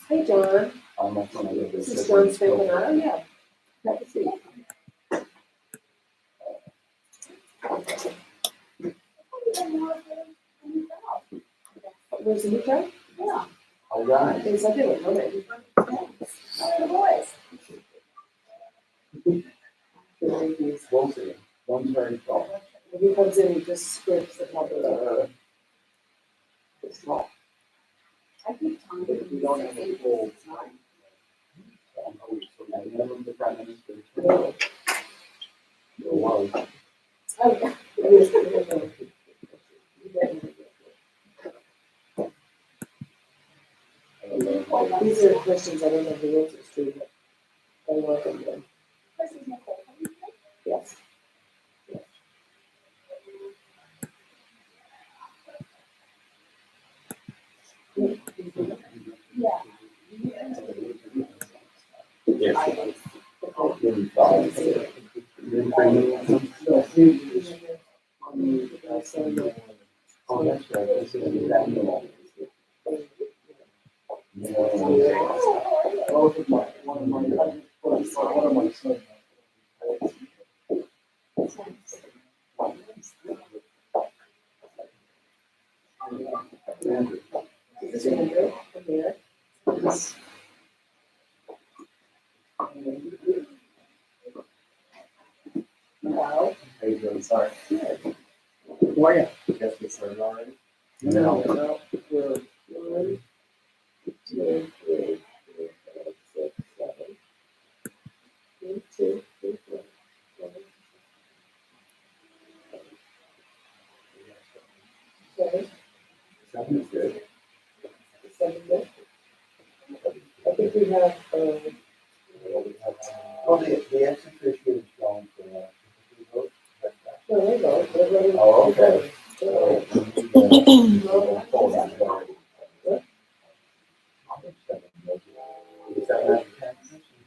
Hey, John. Almost when I lived in This is Sydney. John Spankanato. Yeah. Have a seat. Where's the new guy? Yeah. All right. There's nothing with women. We'll see. One's very tall. When he comes in, he just scrapes the top of the. It's tall. I keep telling But we don't have a full. Minimum the prime minister. No. Was. Oh, yeah. It is. These are questions I don't have the answers to, but I welcome them. Yes. Yeah. Yes. Oh, that's right. This is that annual. This is Andrew from here. Wow. How you doing? Sorry. Good. Who are you? Guess we started already? No. We're 1, 2, 3, 4, 5, 6, 7. 1, 2, 3, 4, 5, 7. Seven is good. 7 good. I think we have, Oh, the ex-officio is going for vote. no, they go. They're ready. Oh, okay. No. Hold on. What? Is that not the tax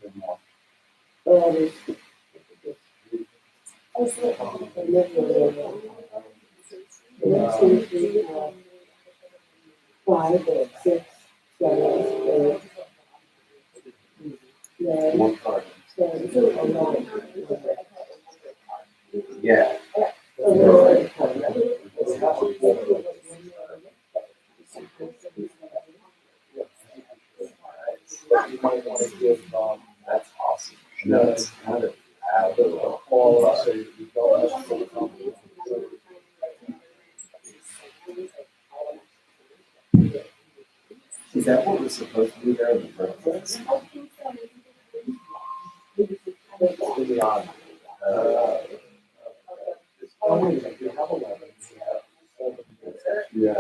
or no? There's. And then 2, 3, 4, 5, 6, 7, 8, 9, One card. 10, 11. Yeah. You might want to give, that's awesome. No, it's kind of all, so you don't have to. Is that what was supposed to be there in the first place? To be honest. Yeah.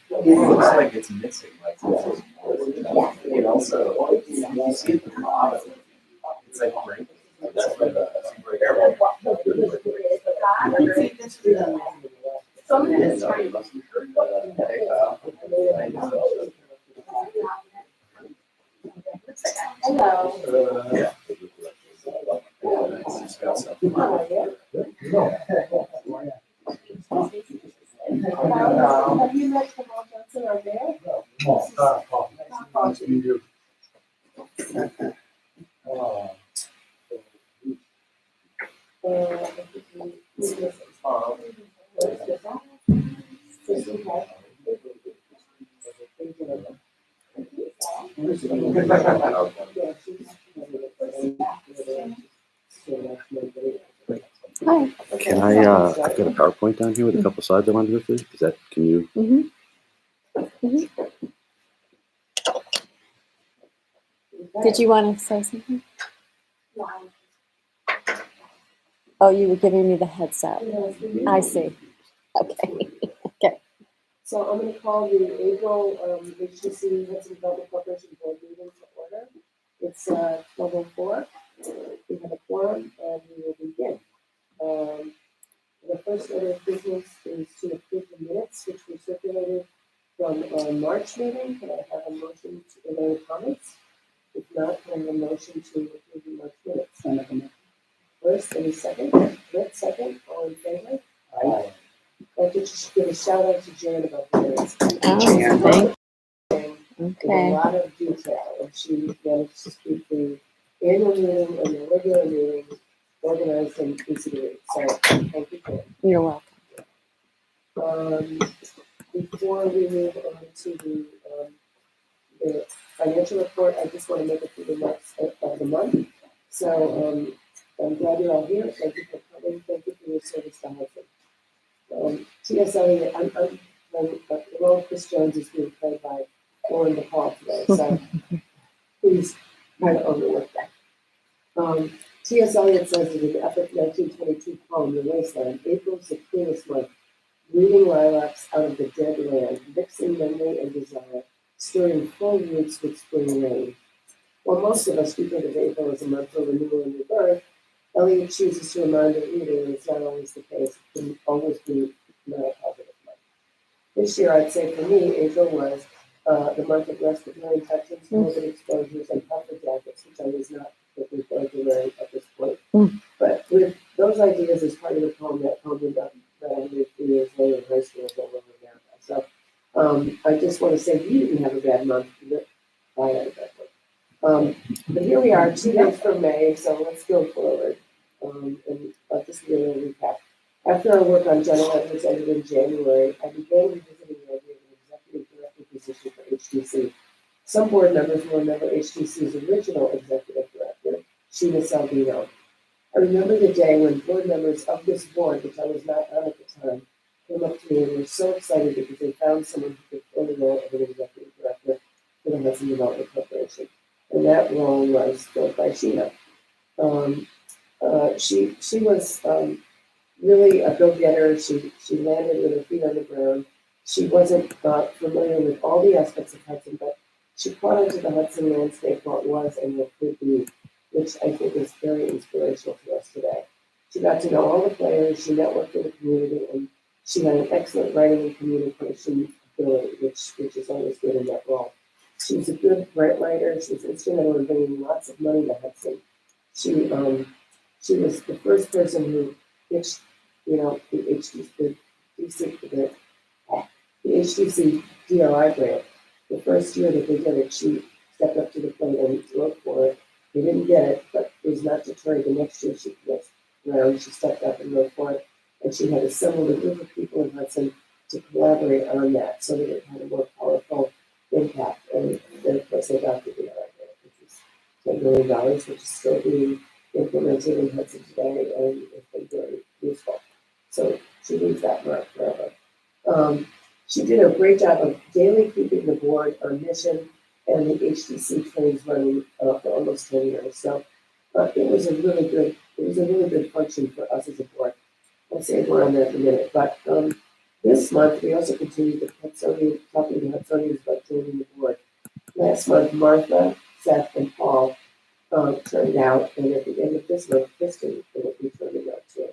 It looks like it's missing, like, it also, you see at the bottom, it's like great. That's where the, Hello. Have you met Kamal Johnson or there? Nice to meet you. Hi. Can I've got a PowerPoint down here with a couple slides I wanted to go through. Is that, can you? Did you want to say something? Oh, you were giving me the heads up. I see. Okay. Okay. So I'm going to call the April HDC Hudson Development Corporation Board meeting to order. It's 12:04. We have a quorum and we will begin. The first order of business is to approve the minutes, which were circulated from our March meeting. Can I have a motion to, are there any comments? If not, can I have a motion to approve the March minutes? First, any second? Rick, second, all in favor? Aye. I could just give a shout out to Jan about the minutes. Oh, thank. With a Okay. lot of detail, and she managed to keep the annual meeting and the regular meeting organized and easy to read. So thank you for it. You're welcome. Before we move on to the financial report, I just want to make a few remarks of the month. So I'm glad you're all here. Thank you for coming. Thank you for your service to Hudson. T.S. Eliot, the role of Chris Jones is being played by Lauren DePaul today, so please try to overlook that. T.S. Eliot says in the epic 1922 poem, The Wasteland, April is the cleanest month, breathing lilacs out of the dead land, mixing memory and desire, stirring full roots with spring rain. While most of us think of April as a month for renewal and rebirth, Eliot chooses to remind the reader that it's not always the case. It can always be not a positive month. This year, I'd say for me, April was the month of respiratory infections, COVID exposures, and puffer jackets, which I was not looking forward to wearing at this point. But with those ideas as part of the poem that ended up that I made 3 years later in high school all over America. So I just want to say you didn't have a bad month. I had a bad one. But here we are, 2 days from May, so let's go forward. And I'll just give a little recap. After our work on General Edwards ended in January, I began revisiting the idea of an executive director position for HDC. Some board members will remember HDC's original executive director, Sheena Salvino. I remember the day when board members of this board, which I was not on at the time, came up to me and were so excited because they found someone who could fill the role of an executive director for the Hudson Development Corporation. And that role was filled by Sheena. She was really a go-getter. She landed with her feet on the ground. She wasn't familiar with all the aspects of Hudson, but she caught onto the Hudson landscape, what was and what could be, which I think is very inspirational to us today. She got to know all the players, she networked in the community, and she had an excellent writing and communication ability, which is always good in that role. She was a good grant writer. She was instrumental in bringing lots of money to Hudson. She was the first person who pitched, the HDC DRI grant. The first year that they did it, she stepped up to the plate and wrote for it. They didn't get it, but it was not deterred. The next year she stepped up and wrote for it. And she had assembled a group of people in Hudson to collaborate on that so that it had a more powerful impact. And then, of course, they got the DRI grant, which is $10 million, which is still being implemented in Hudson today and it's been very useful. So she leaves that mark forever. She did a great job of daily keeping the board on mission and the HDC trains running for almost 10 years. So it was a really good function for us as a board. I'll say more on that in a minute. But this month we also continued talking to Hudsonians about joining the board. Last month, Martha, Seth, and Paul turned out, and at the end of this month, Kristen will be turning out too.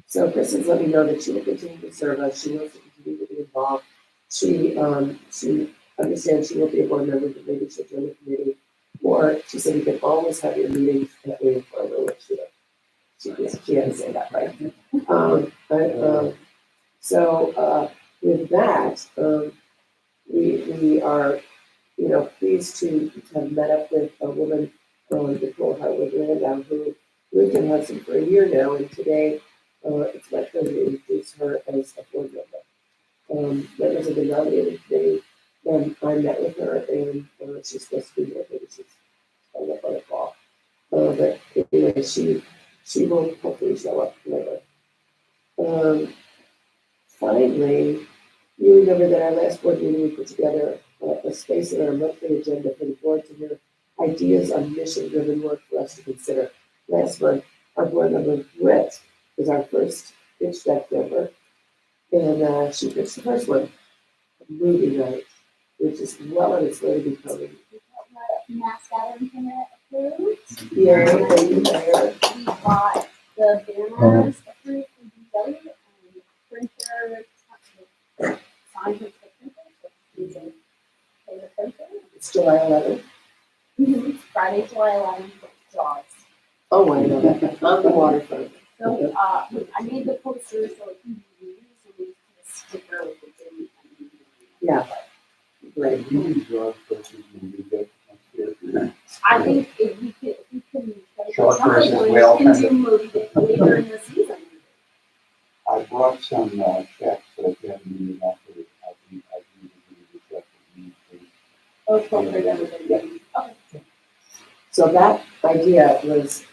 So Kristen's let me know that she will continue to serve us. She wants to continue to be involved. She understands she will be a board member, but maybe she'll join the committee. Or she said you can always have your meetings at Waiting for her, which she had to say that, right? With that, we are pleased to have met up with a woman, Nicole Hartwood Landau, who lived in Hudson for a year now, and today it's my pleasure to introduce her as a board member. Members of the nominating committee, and I met with her, and she's supposed to be here, maybe she's on up on a call. But anyway, she will hopefully show up later. Finally, you remember that our last board meeting we put together a space in our monthly agenda for the board to hear ideas on mission-driven work for us to consider. Last month, our board member Britt was our first pitch deck member, and she pitched the first one, movie night, which is well on its way to becoming. Mass gathering permit approved. Yeah, thank you, Mayor. We got the banners approved from DW and printer, signed with the printer, so we can pay the printer. It's July 11th. Friday, July 11th, Jaws. Oh, I know that. On the waterfront. So, I made the poster so it can be used, and we put a sticker with the date. Yeah. Great. You draw pictures and do that upstairs. I think if we can. Shark something versus where whale you can kind do movie later in the season. I brought some checks, so if you have a meeting after, I can give you the check that you need to. Okay, for everybody. So that idea was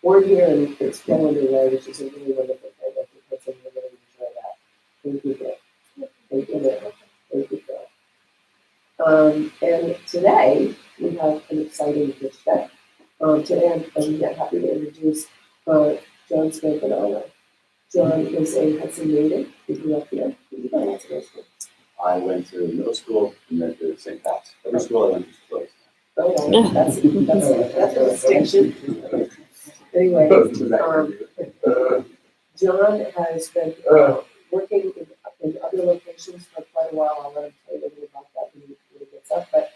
born here and it's been underway, which is a really wonderful thing. I think that's a really enjoy that. Thank you, Bill. Thank you, Bill. Thank you, Bill. And today we have an exciting pitch deck. Today I'm happy to introduce John Spampanola. John is a Hudson native. He grew up here. He went to Hudson School. I went to middle school and then to St. Pat's. Every school I went to was closed. Oh, well, that's a distinction. Anyway, John has been working in other locations for quite a while. I'll let him tell you a little about that when he gets up. But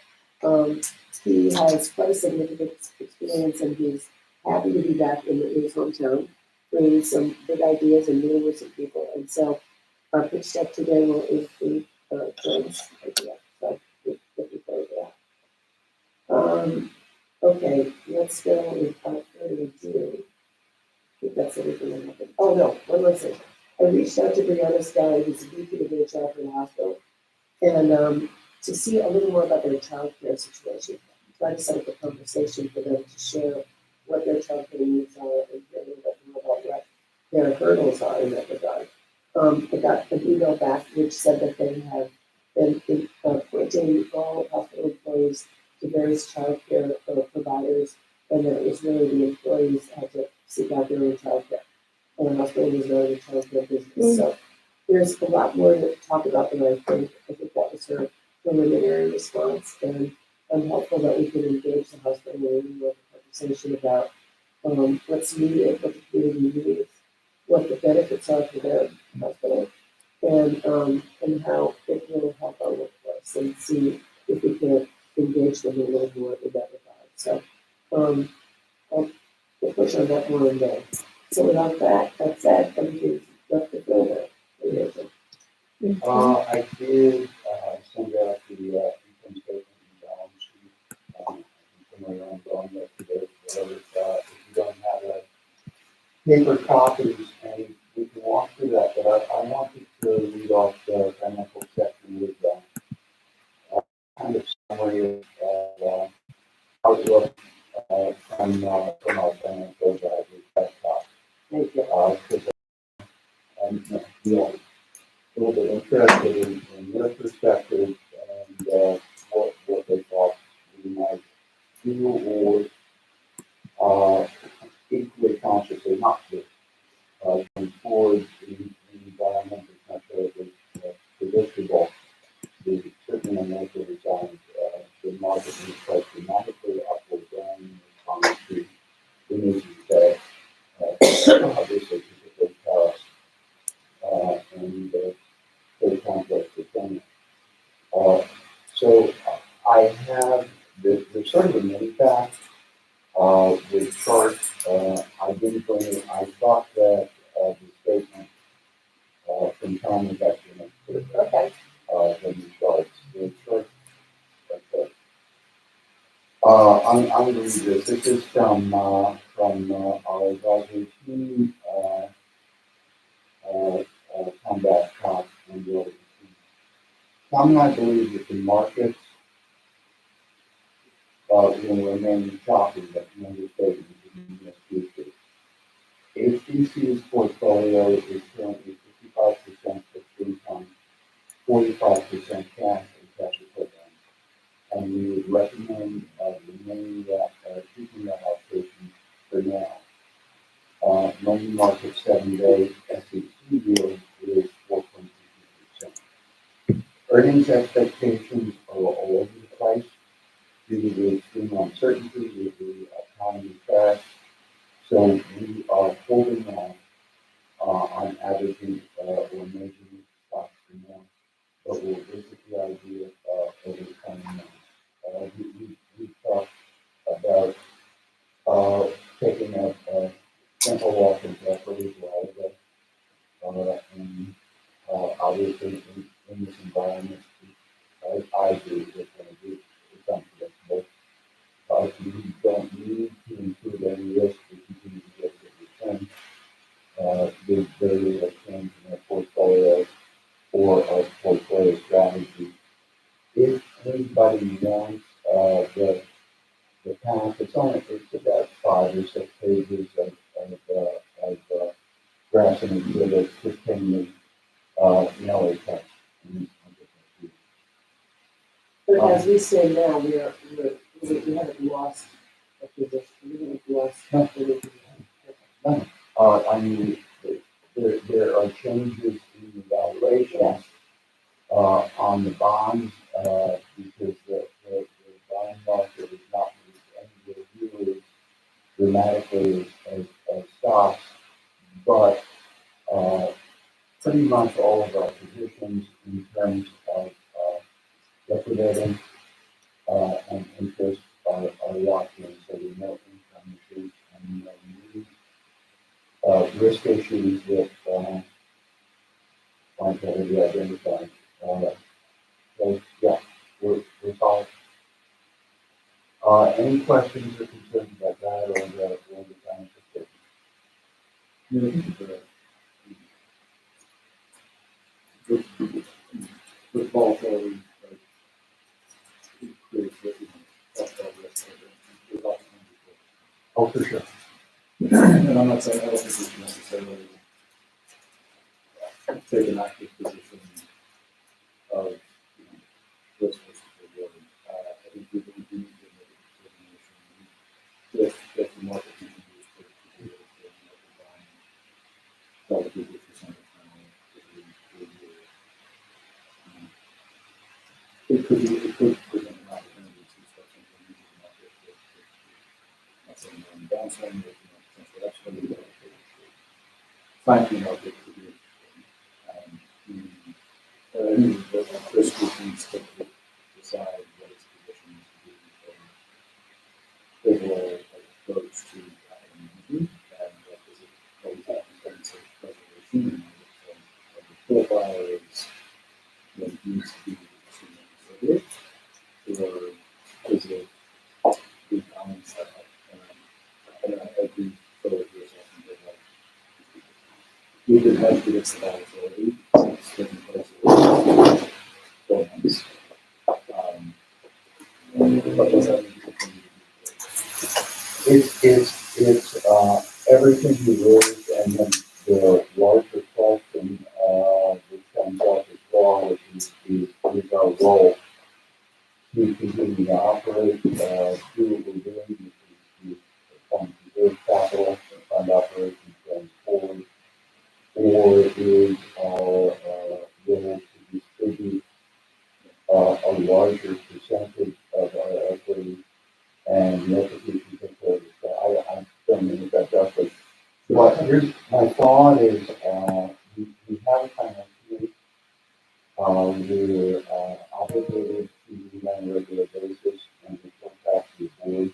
he has quite a significant experience, and he's happy to be back in his hometown, bringing some big ideas and meeting with some people. And so our pitch deck today will include John's idea. So we're looking forward to that. Okay, let's go without further ado. I think that's everything that happened. Oh, no, one more thing. I reached out to Brianna Sky, who's the VP of HR for the hospital, and to see a little more about their childcare situation. Try to set up a conversation for them to share what their childcare needs are and hear a little bit more about what their hurdles are in that regard. I got an email back which said that they have been appointing all hospital employees to various childcare providers, and that it was really the employees had to seek out their own childcare. And the hospital was not in childcare business. So there's a lot more to talk about than I think. I think that was her preliminary response, and I'm hopeful that we can engage the hospital in a conversation about what's needed, what the community needs, what the benefits are for their hospital, and how it will help our workforce, and see if we can engage them a little more in that regard. So I'll push on that more in there. So without that said, everything's left to fill there. I did send out the income statement and balance sheet. Somewhere around on yesterday, whatever. If you don't have a paper copies, and we can walk through that, but I wanted to read off the financial section with kind of summary of outlook from our financial advisors desktop. Thank you. Because I'm a little bit interested in their perspective and what they thought we might do, or equally consciously not do. Going forward, the environment is not terribly predictable. Certainly on most of the time, the market is quite dramatically up or down in response to the news today. Obviously, particularly tariffs and very complex economy. So I have the sort of a mini pack with charts. I didn't bring it. I thought that the statement from Tom was actually much clearer Okay. than the charts. The charts. Okay. I'm going to read this. This is from our advisory team. Tom Babcock and the other team. Tom and I believe that the markets will remain choppy, but no statement in the future. HDC's portfolio is currently 55% fixed income, 45% cash and cash equivalents, and we would recommend remaining keeping that allocation for now. Money market 7-day SEC yield is 4.2%. Earnings expectations are all over the place due to the extreme uncertainty with the economy crash. So we are holding on averaging or measuring stocks for now, but we'll visit the idea over the coming months. We talked about taking a simple walk into equities a while ago, and obviously in this environment, I agree with it's unpredictable. there is a change in our portfolio or our portfolio strategy. If anybody wants, the path, it's about 5 or 6 pages of graphs and exhibits, just can yellow text. But as we stand now, we haven't lost a position, we haven't lost. I mean, there are changes in the valuations, on the bonds, because the bond market is not moved anywhere near as dramatically as stocks, but, pretty much all of our positions in terms of, liquidating, and interest are locked in, so there's no income issues and no new, risk issues that, might already identified. So, yeah, we're solid. Any questions or concerns about that or the financial statement? Yeah, I think the volatility creates risk, there's opportunity Oh, for sure. and I'm not saying, I don't think we should necessarily take an active position of, risk versus reward. I think we need to make a determination if the market continues to market buying, probably 50% of the time, it could present an opportunity to start something new in the market. Not saying we're on the downswing, but potential upswing, but finding the market to be the risk needs to decide what its position is to be overall approach to capital management and what does it always have in terms of preservation and the profile is what it needs to be conservative, or is it the balance that I do feel like there's often been like we could hedge against the volatility since different places 12 months. But does that mean It's everything you raised and then the larger question, which comes up as well, which is our role to continue to operate, do what we're doing, which is to conserve capital and fund operations going forward, or is our role to distribute a larger percentage of our equity and the equity can take care of it. So I don't mean that justice. But here's my thought is we have a finance committee. We're obligated to meet on a regular basis and report back to the board.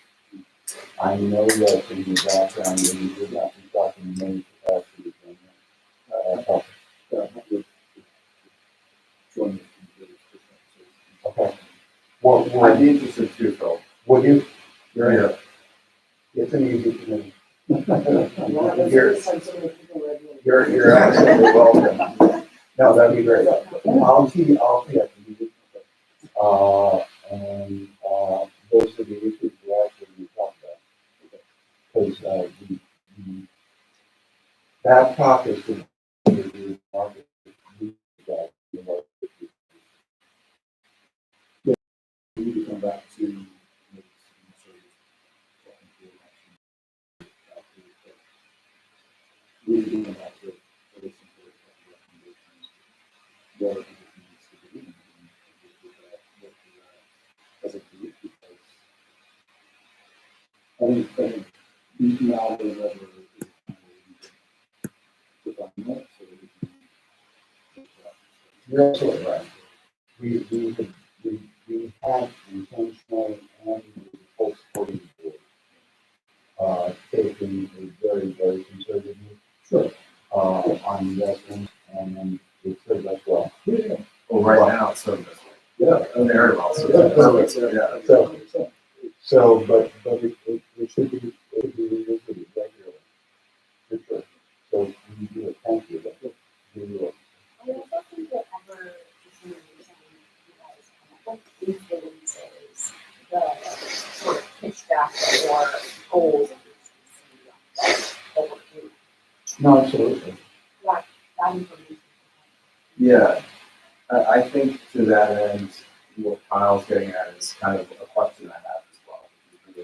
I know that in the background you would not be talking to many capacity okay. Well, I'd be interested too, Phil. would you? Yeah. It's an easy committee. Well, that's You're- the first time so many people read it. You're absolutely welcome. No, that'd be great. I'll see at the meeting. And those are the issues we're actually going to talk about. Because the Babcock is the market. we need to come back to make some sort of we need to come back to very simple recommendations. What are the things to do and what as a group because I think now the lever is to find that so that we can You're absolutely right. We have intentionally and with full supporting the board, taking a very, very conservative view on investments and it serves us well. Well, right now, it's serving us Yeah. very well. So Yeah. So, but it should be revisited regularly. For sure. So we do it. that information. Yeah, I think to that end, what Kyle's getting at is kind of a question I have as well. It's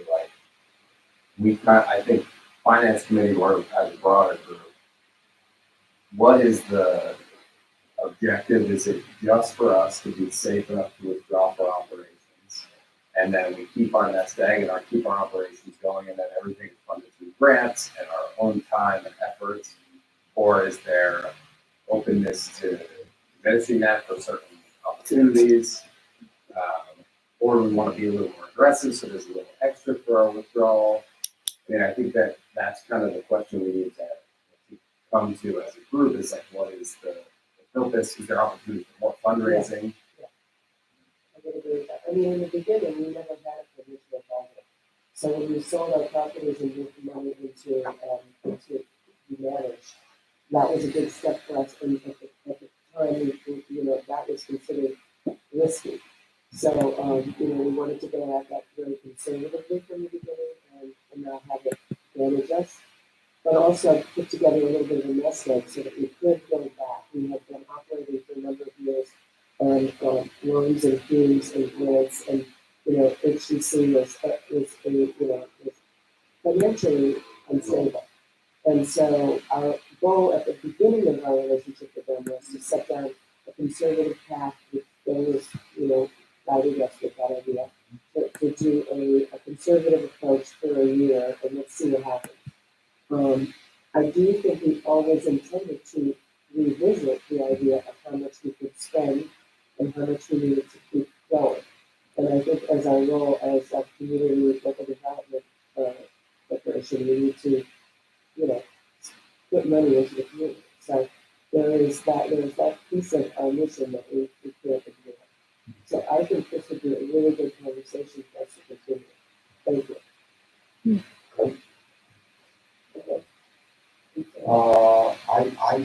really like, I think finance committee or as a broader group, what is the objective? Is it just for us to be safe enough to withdraw for operations? And then we keep our nest egg and keep our operations going, and then everything is funded through grants and our own time and efforts? Or is there openness to diminishing that for certain opportunities? Or we want to be a little more aggressive, so there's a little extra for our withdrawal? I mean, I think that's kind of the question we need to come to as a group, is like, what is the purpose? Is there opportunity for more fundraising? I would agree with that. I mean, in the beginning, we never had a provisional budget. So when we sold our properties and moved the money into be managed, that was a big step for us. And at the time, that was considered risky. So, we wanted to go at that very conservatively from the beginning and not have it damage us. But also put together a little bit of a nest egg so that we could go back. We had been operating for a number of years on loans and fees and grants, and HDC was financially unstable. And so our goal at the beginning of our relationship with them was to set down a conservative path with those, guiding us with that idea, to do a conservative approach for a year, and let's see what happens. I do think we always intended to revisit the idea of how much we could spend and how much we needed to keep going. And I think as our role as a community local development corporation, we need to, put money into the community. So there is that piece of our mission that we can't ignore. So I think this would be a really good conversation for us to continue. Thank you. Okay. I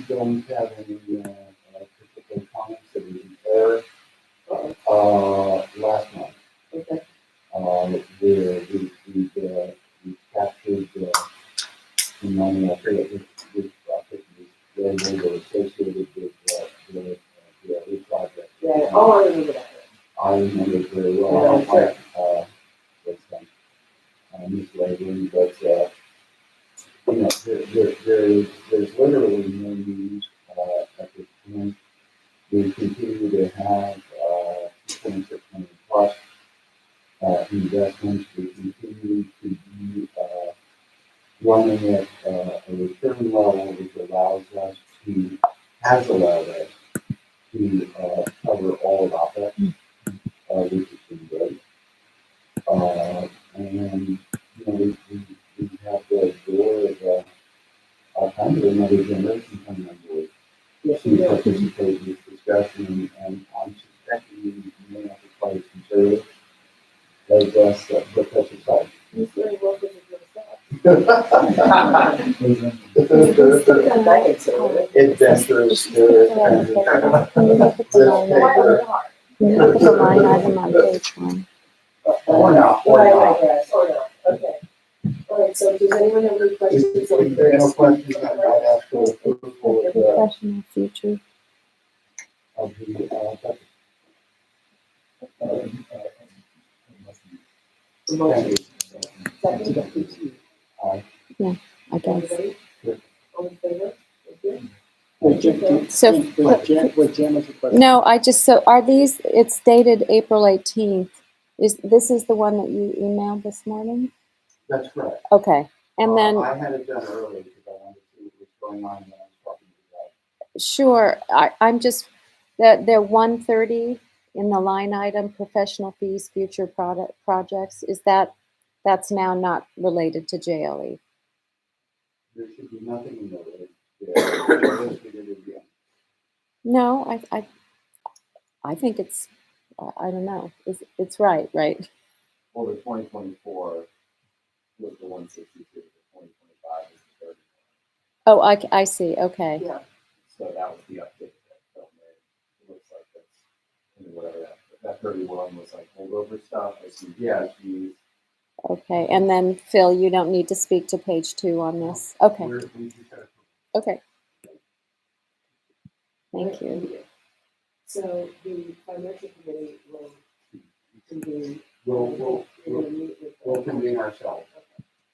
don't have any particular comments that we there last month. Okay. We captured some money. I forget which project they were associated with the project. Yeah. Oh, I remember that. I remember it very well. Mislabeling, but there's literally no news at this point. We continue to have 2.6 million plus investments. We continue to be running at a return level which has allowed us to cover all of OPEX, which has been great. And we have the door of kind of another generation coming on board to participate in this discussion, and I'm suspecting we may have to play as conservative as us Professor Sykes. He's very welcome to Adventurous spirit. Can you look at the line item on page 1? Or not. Okay. All right, so does anyone have any questions? If there are no questions, I might ask for approval Professional future. of the budget. Motion. Second. I guess. Everybody? All in favor? Thank you. So, no, so are these, it's dated April 18th. This is the one that you emailed this morning? That's correct. Okay, and then, I had it done early because I wanted to see what was going on when I was talking to you guys. sure, I'm just, they're 130 in the line item, professional fees, future projects. That's now not related to JLE? There should be nothing in the list. No, I think it's, I don't know, it's right? Well, the 2024 was the 162, the 2025 is the 30. Oh, I see, okay. Yeah. So that was the update that Phil made. It looks like that's, whatever that 31 was like holdover stuff, or some fees. Okay, and then Phil, you don't need to speak to page 2 on this. Okay, okay. Thank you. So the financial committee will convene. We'll We're gonna meet with. we'll convene ourselves.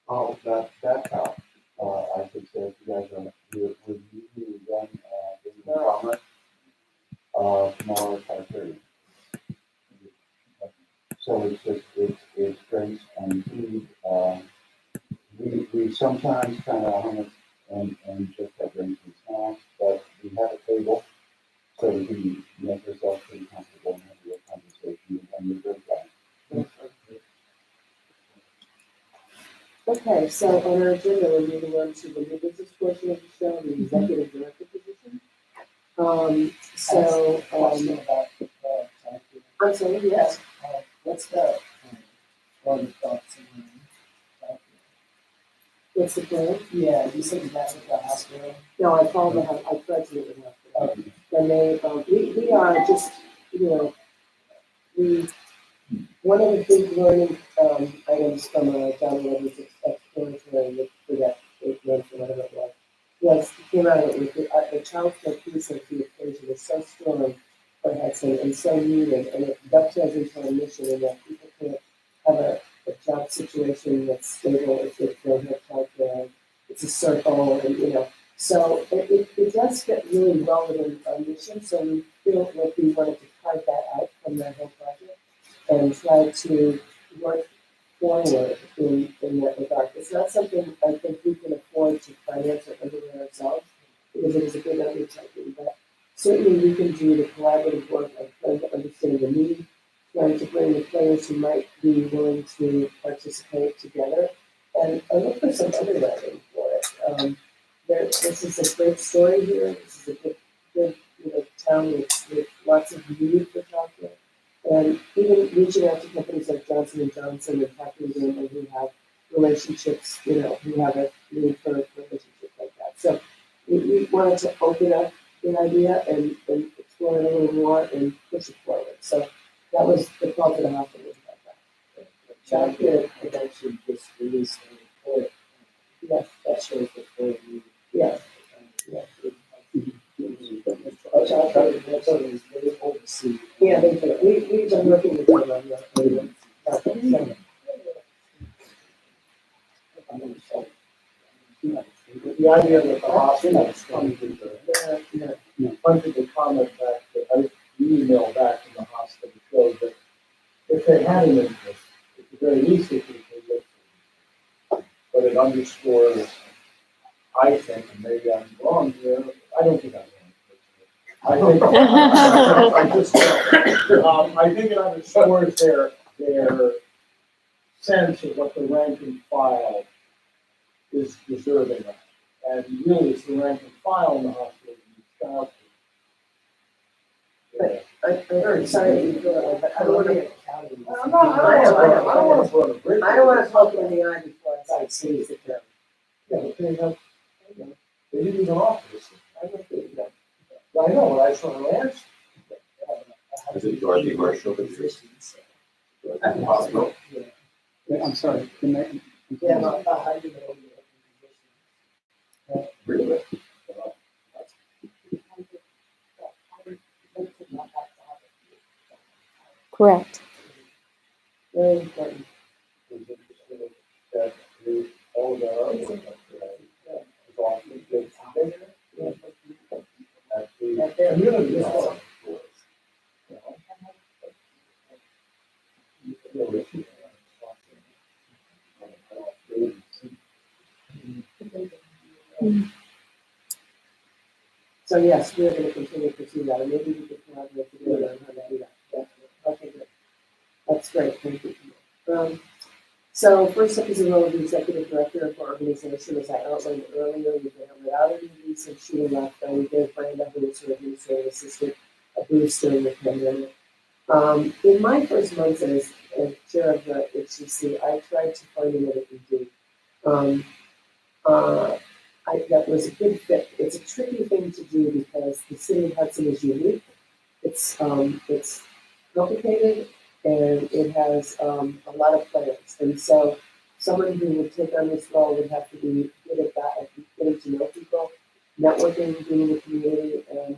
Oh, that's how, I should say, if you guys are, we're meeting again, in the summer, tomorrow at 5:30. So it's just, it's drinks and food, we sometimes kind of hummus and just have drinks and snacks, but we have a table, so we can make ourselves pretty comfortable and have a real conversation and we're good guys. Okay, so on our agenda, we're moving on to the new business portion of the show, the executive director position. Question about, I'm sorry, yes, what's the, one thoughts and, what's the plan? yeah, you said that with the hospital. No, I called the, I tried to meet with them. And they, we are just, you know, one of the big learning, items from, John Levy's explanatory for that 8 months or whatever it was came out of it with the child care piece of the equation is so strong for Hudson and so needed, and it dovetails into our mission in that people can't have a job situation that's stable if they don't have child care. It's a circle, and you know, so it does fit really well within our mission. So we feel like we wanted to carve that out from that whole project and try to work forward in that regard. It's not something I think we can afford to finance or underwrite ourselves because it is a big undertaking, but certainly we can do the collaborative work of trying to understand the need, trying to bring the players who might be willing to participate together, and look for some underwriting for it. This is a great story here. This is a good town with lots of need for childcare. And even reaching out to companies like Johnson & Johnson and talking to them who have relationships, who have a need for a relationship like that. So we wanted to open up the idea and explore it a little more and push it forward. So that was the call to the hospital about that. Childcare Connection just released a report. Yes, That shows the full need. yes. Childcare Connection is very overseen. Yeah, we've been working with them on that. The idea that the hospital is funded the comment back that I emailed back from the hospital showed that if they had an interest, at the very least they could look. But it underscores, I think, and maybe I'm wrong here, I don't think I'm wrong. I think it underscores their sense of what the rank and file is deserving of. And really, it's the rank and file in the hospital that needs I'm very sorry that you feel that way, but I don't want to. I don't want to put a bridge. I don't want to poke you in the eye before I say it down. Yeah, but they didn't even offer this. I don't think that. I know, but I saw her answer. Is it Dorothy Marshall that you're At the hospital? Yeah, I'm sorry, can I? Yeah, about how you know. really? Correct. Very important. That we all know. At the community level. So yes, we're going to continue to pursue that, and maybe we could collaborate together on how to do that. Definitely. Okay, good. That's great. Thank you. So first up is the role of the executive director for organization. As I outlined earlier, we've been without a new since she left, and we gave Brenda, who was her administrative assistant, a boost during the pandemic. In my first months as chair of the HDC, I tried to find another ED. That was a good fit. It's a tricky thing to do because the city of Hudson is unique. It's complicated and it has a lot of players. And so someone who would take on this role would have to be good at that, at getting to know people, networking, being in the community, and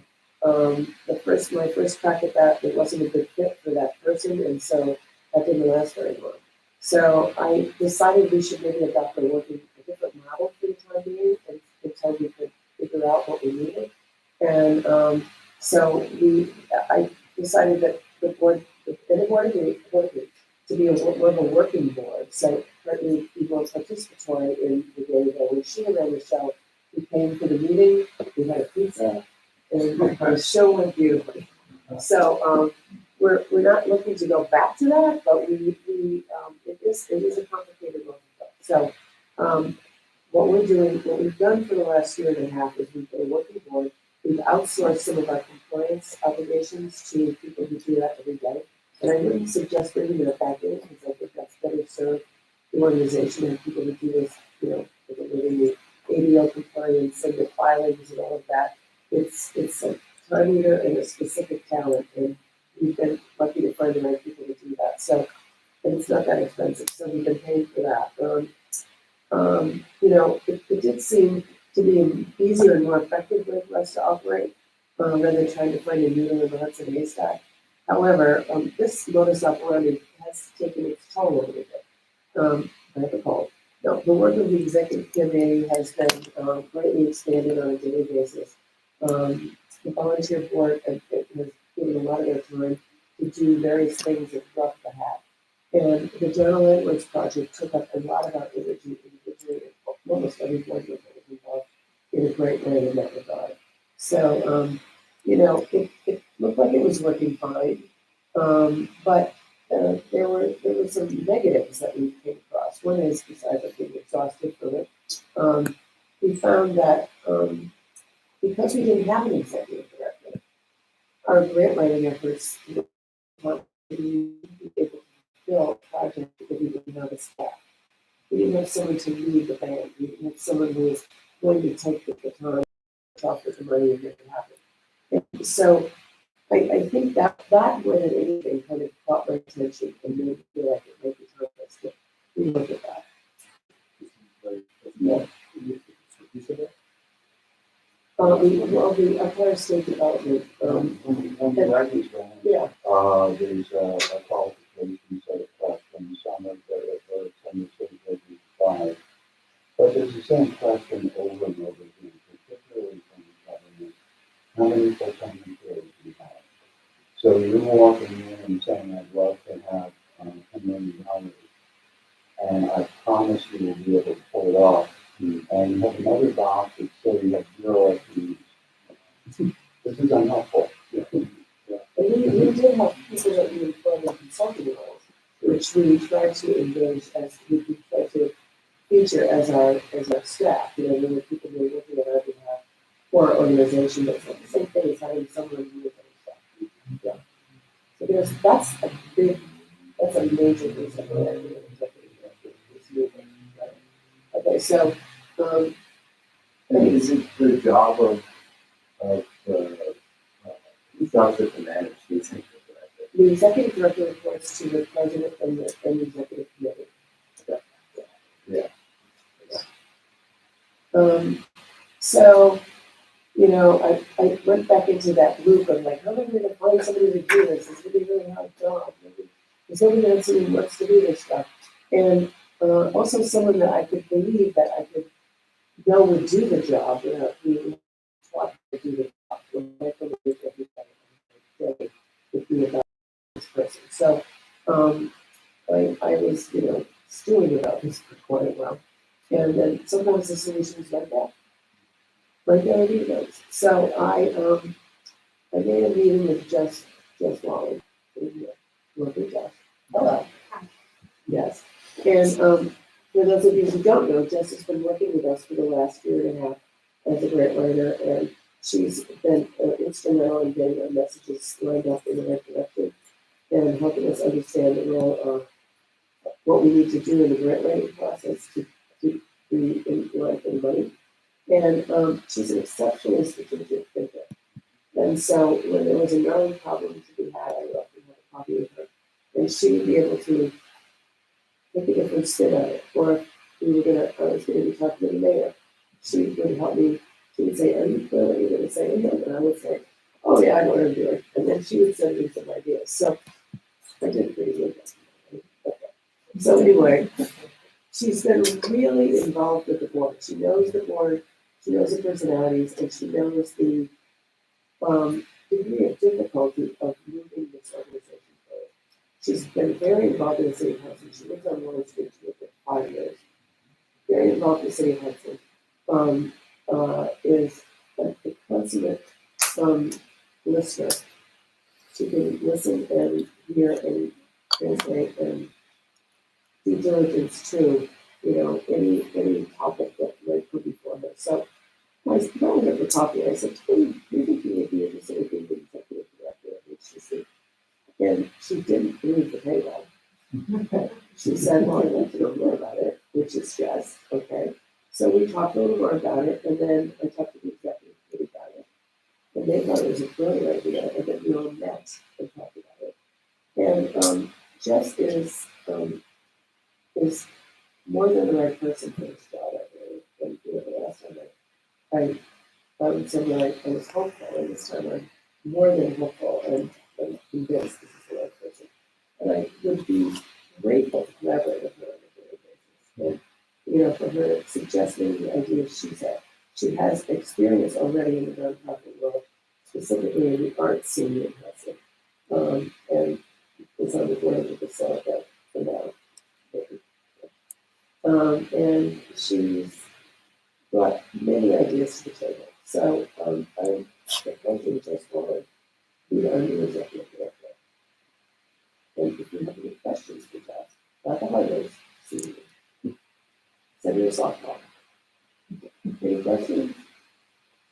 my first crack at that. It wasn't a good fit for that person, and so that didn't last very long. So I decided we should maybe adopt a different model for the time being until we could figure out what we needed. And so I decided that the board agreed to be more of a working board. So partly be more participatory in the day-to-day. When she ran the show, we came for the meeting, we had a pizza, and the show went beautifully. So we're not looking to go back to that, but it is a complicated one. So what we've done for the last year and a half is we've been a working board. We've outsourced some of our compliance obligations to people who do that every day. And I wouldn't suggest bringing it back in because I think that's better served the organization and people who do this, within the ADO compliance and the filings and all of that. It's a time eater and a specific talent, and we've been lucky to find the right people to do that. So, and it's not that expensive, so we've been paying for that. It did seem to be easier and more effective way for us to operate rather than trying to find a needle in the Hudson haystack. However, this modus operandi has taken its toll a little bit. I have a cold. No, the work of the executive committee has been greatly expanded on a daily basis. The volunteer board has given a lot of their time to do various things that drop the hat. And the General Edwards project took up a lot of our energy individually, and almost every board member was involved in a great way in that regard. So, it looked like it was working fine, but there were some negatives that we came across. One is, besides being exhausted from it, we found that because we didn't have an executive director, our grant writing efforts were able to fill projects because we didn't have a staff. We didn't have someone to lead the band. We didn't have someone who was going to take the baton, talk with the money, and make it happen. And so I think that more than anything kind of caught my attention and made me feel like it might be time for us to relook at that. Yeah. The Empire State Development. On the language line, Yeah. there's a qualification set of questions, some of the some of the 5. But there's the same question over and over again, particularly from the government. How many full-time employees do you have? So you're walking in and saying, I'd love to have $10 million, and I promise you will be able to pull it off. And you have another box that says you have 0 FTEs. This is unhelpful. And we did have people that we employed in consulting roles, which we tried to engage we tried to feature as our staff. There were people who were working on our behalf for our organization, but it's not the same thing as having someone who is on staff. Yeah. So that's a major reason for that executive director is moving. Right? Okay, so is it the job of whose job is it to manage the executive director? the executive director reports to the president and the executive committee. Yeah. So, I went back into that loop of like, how am I going to find somebody to do this? It's going to be a really hard job. There's nobody else who wants to do this stuff. And also someone that I could believe that I could know would do the job without being taught to do the job. When I come with everybody would be about this person. So I was, stewing about this for quite a while. And then sometimes the solutions like that. Right there are those. So I made a meeting with Jess Wally. Lovely Jess. Hello. Yes. And for those of you who don't know, Jess has been working with us for the last year and a half as a grant writer, and she's been instrumental in getting our messages lined up in the right direction and helping us understand the role of what we need to do in the grant writing process to be in line for the money. And she's an exceptionally strategic thinker. And so when there was a gnarly problem to be had, I often had a copy of her. And she would be able to take a different spin on it. Or if I was gonna be talking to the mayor, she would help me. She would say, are you clear what you're gonna say? And I would say, oh yeah, I know what I'm doing. And then she would send me some ideas. So I did pretty good. Okay. So anyway, she's been really involved with the board. She knows the board, she knows the personalities, and she knows the degree of difficulty of moving this organization forward. She's been very involved in the city council. She lives on Warren Street. She lived for 5 years. Very involved in the city council. Is a consummate listener. She can listen and hear and translate and due diligence to, any topic that might come before her. So I told her for coffee, I said, do you think you would be interested in being the executive director of HDC? And she didn't believe the payroll. She said, well, I'd like to know more about it, which is yes, okay. So we talked a little more about it, and then I talked to the executive committee about it. And they thought it was a brilliant idea, and then we all met and talked about it. And Jess is more than the right person for this job, I believe. And the last time I would say that I was hopeful, and this time I'm more than hopeful and convinced this is the right person. And I would be grateful to collaborate with her on a daily basis. And, for her suggesting the ideas she's had. She has experience already in the nonprofit world, specifically in the arts scene in Hudson. And is on the board of the Celebrate for now. And she's brought many ideas to the table. So I'm proposing just forward be our new executive director. And if you have any questions for Jess, about the highways, see me. Send me a softball. Any questions?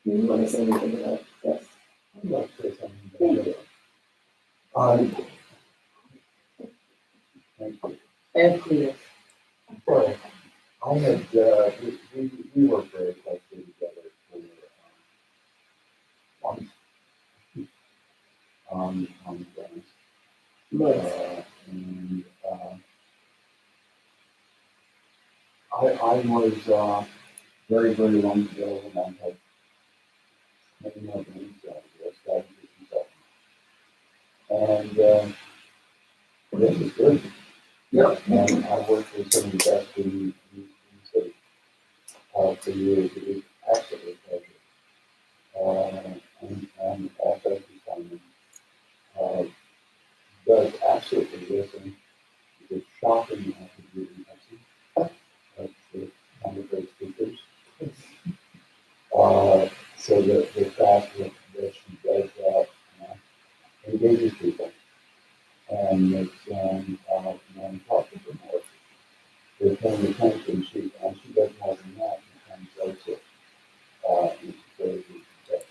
Do you want to say anything about this? I'd like to say something. Thank you. Thank you. And clear. Well, I had, we worked very closely together for, months. On things. Nice. And, I was, very, very long ago when I had many more things, strategy consultant. And, this is good. Yeah. And I worked with some of the best in the city, for years. It was absolutely a pleasure. And also becoming, does absolutely listen. It's shocking how to do it. That's one of those speakers. So the fact that she does that, engages people and makes them, talking to more. They're paying attention, she doesn't have enough, and translates it, into very good text.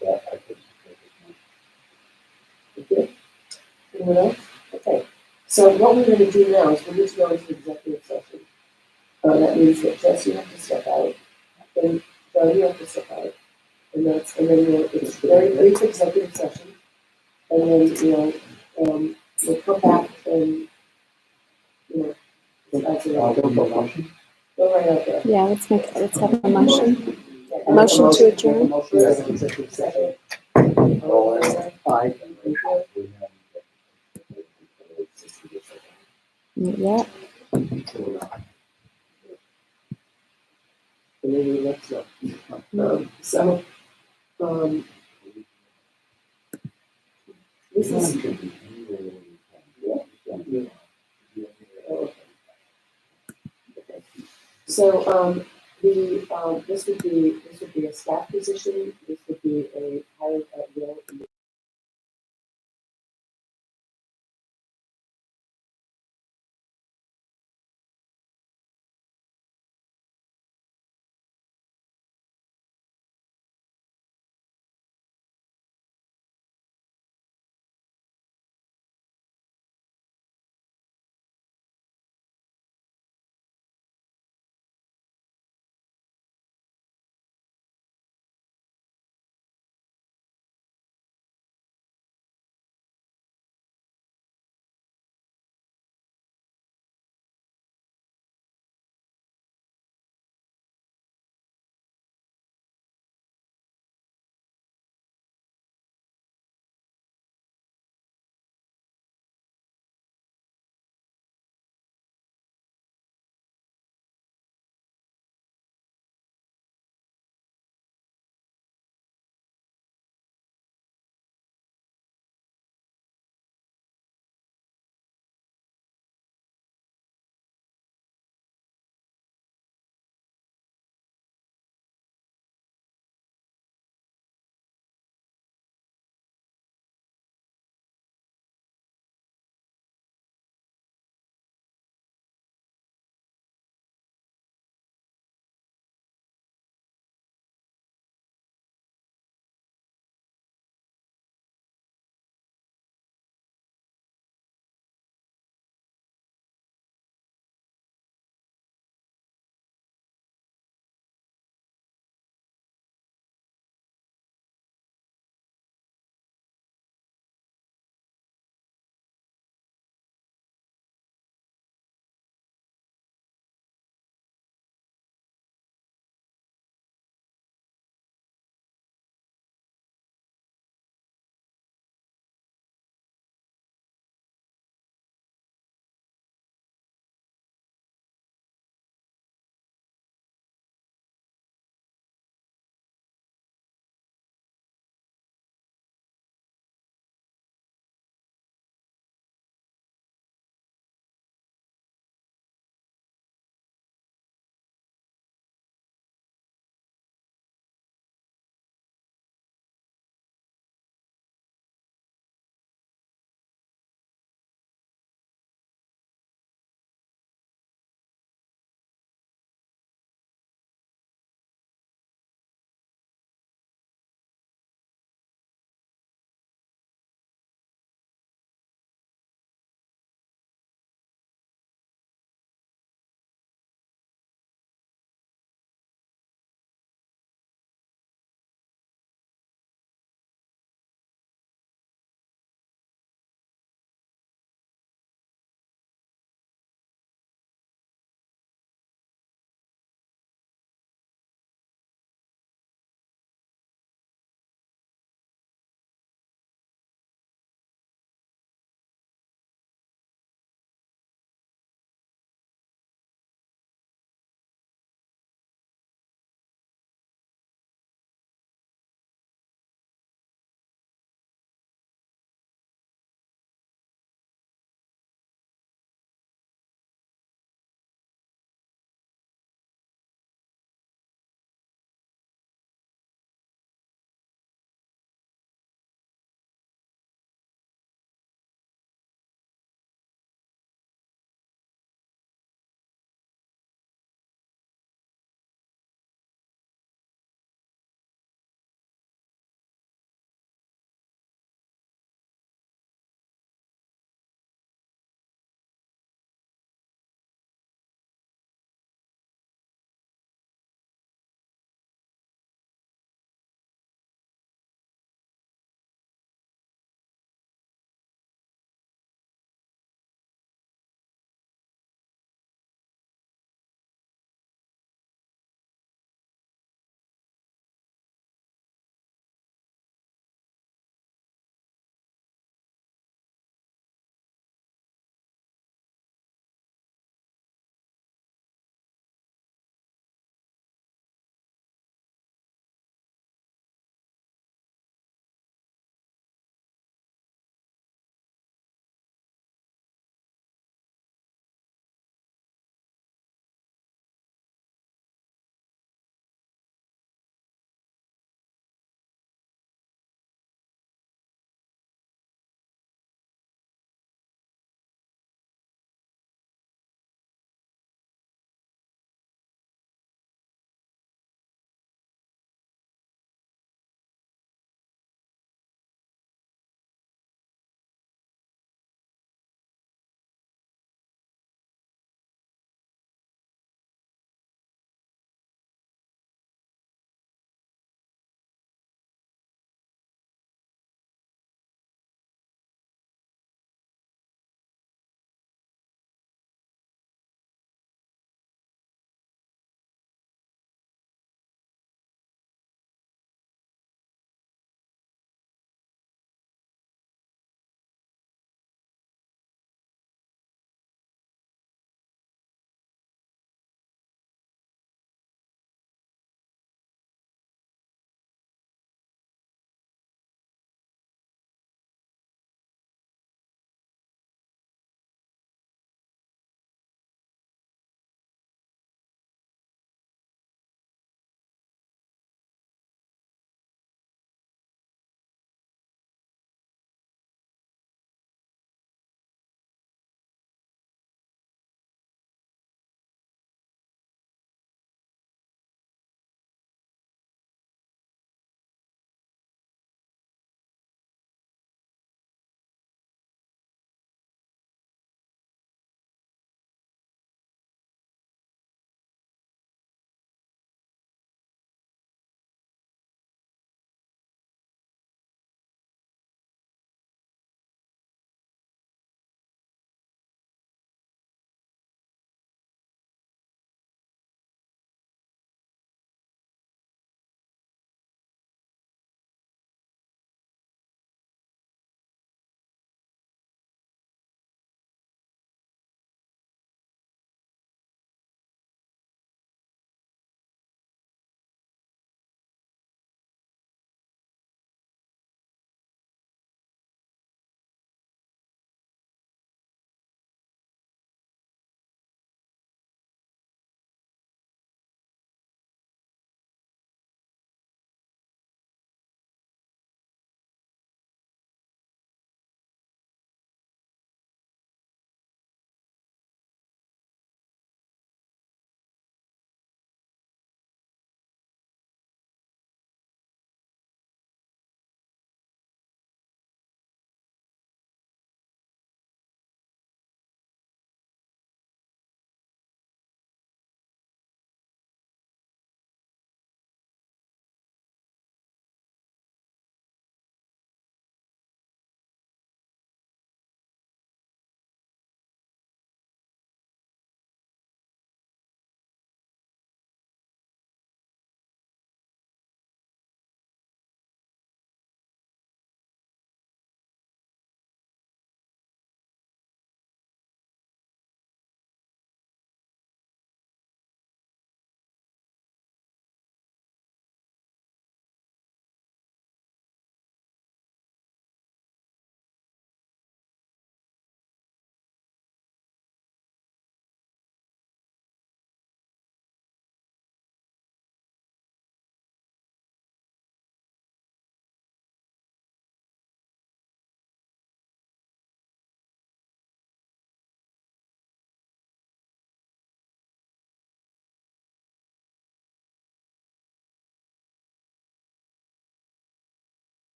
That I think is Okay. Anyone else? Okay. So what we're going to do now is we're just going to executive session. That means that Jess, you have to step out, and John, you have to step out, and then it's a very brief executive session, and then we'll come back and that's it. Go right out there. Yeah, let's have a motion. Motion to adjourn. First executive session. All in favor? Aye. Thank you. Yeah. And then we let go. This is. So, this would be a staff position, this would be a higher,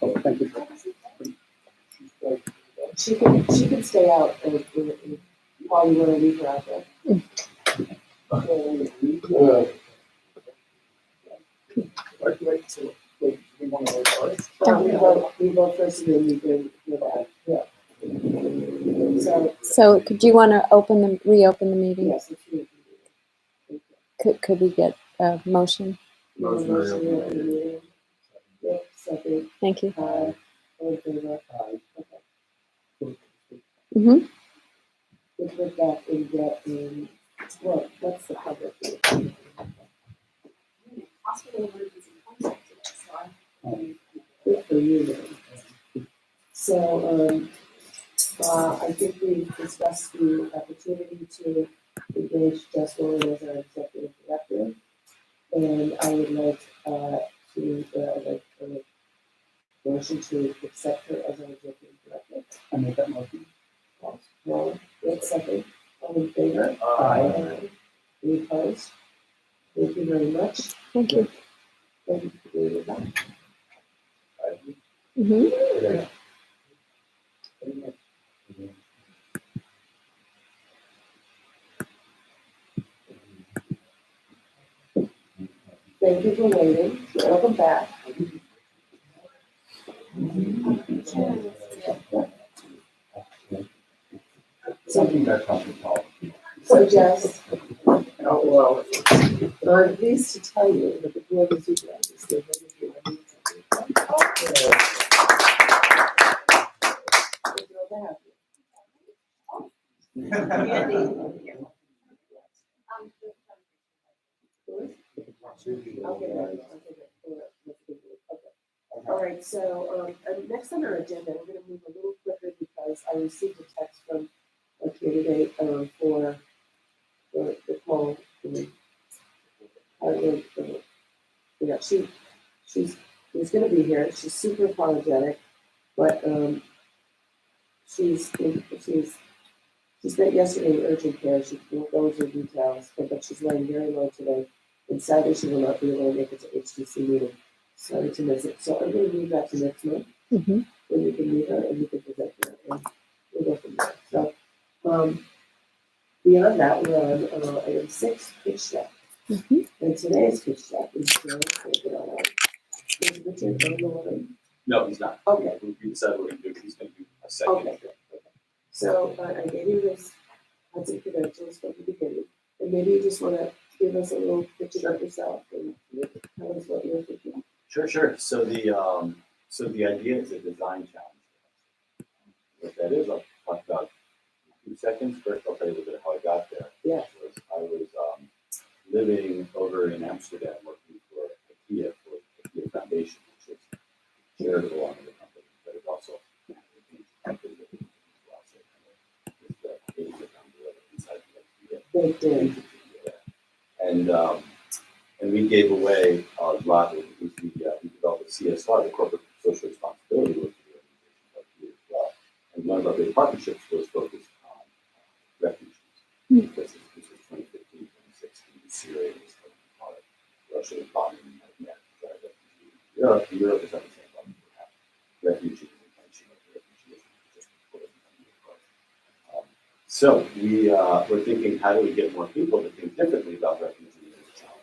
Oh, thank you. She can stay out and while you wanna leave her out there. We vote first and then we can do that, yeah. So could you want to reopen the meeting? Yes, it's you. Could we get a motion? Motion to reopen the meeting. meeting. Yeah, second, Thank you. all in favor? Okay. Mm-hmm. Let's put that and get in, well, that's the public. Hospital emergency contact today, so I'm. Good for you, then. So, I think we discussed the opportunity to engage Jess Lawrence as our executive director. And I would like, a motion to accept her as our executive director. I made that motion. Well, let's second, all in favor? Aye. Any opposed? Thank you very much. Thank you. Thank you for doing that. Mm-hmm. Thank you for waiting. Welcome back. Something that comes with politics. So Jess, well, I'm pleased to tell you that the board is unanimously voted you on the executive director. We're thrilled to have you. Okay. All right, so, next on our agenda, we're gonna move a little quicker because I received a text from a candidate, for the call. She's gonna be here, she's super apologetic, but, she spent yesterday in urgent care, she won't go into details, but she's laying very low today. And sadly, she will not be able to make it to HDC meeting, sorry to miss it, so I'm gonna move that to next month. Mm-hmm. When you can meet her and you can present her, and we'll go from there, so, beyond that, we're on, item 6, pitch deck. Mm-hmm. And today's pitch deck is, is Richard on the line? No, he's not. Okay. We decided we're gonna do, he's gonna do a second. Okay, good, okay. So, I gave you this, Hudson credentials from the beginning, and maybe you just wanna give us a little picture of yourself and tell us what you're thinking. Sure. So the idea is a design challenge. What that is, I'll talk about in 2 seconds. First, I'll tell you a little bit of how I got there. Yeah. I was living over in Amsterdam working for IKEA Foundation, which is charitable arm of the company, but it's also a huge company that we as well. So it's the Asia founder inside the IKEA. They did. And we gave away a lot of, we developed a CSR, the corporate social responsibility work for the organization like you as well. And one of our big partnerships was focused on refugees. Because this was 2015, 2016, Syria was part of Russia bombing Europe. Europe is on the same level. We have refugees and tension of refugees. So we're thinking, how do we get more people to think differently about refugees as a challenge?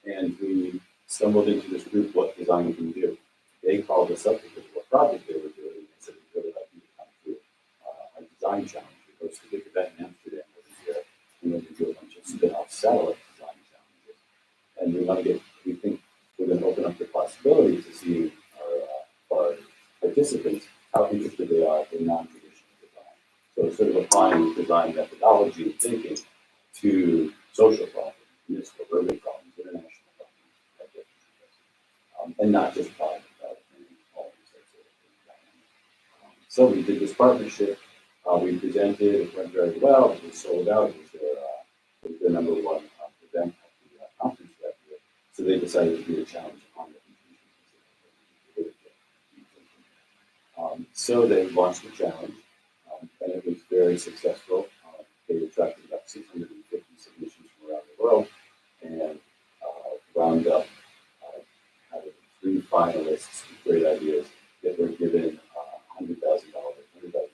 And we stumbled into this group, What Design Can Do. They called us up because of what project they were doing. They said, we'd really like you to come to a design challenge. We hosted a big event in Amsterdam over here. And then we do a bunch of spin-off satellite design challenges. And we think we're going to open up the possibility to see our participants, how interested they are in non-traditional design. So sort of applying design methodology and thinking to social problems, municipal urban problems, international problems, like that. And not just product development, all these sorts of things. So we did this partnership. We presented. It went very well. It was sold out. It was their number one event at the conference that year. So they decided to do a challenge on it. So they launched the challenge, and it was very successful. They attracted about 650 submissions from around the world, and wound finalists with great ideas that were given $100,000, 100,000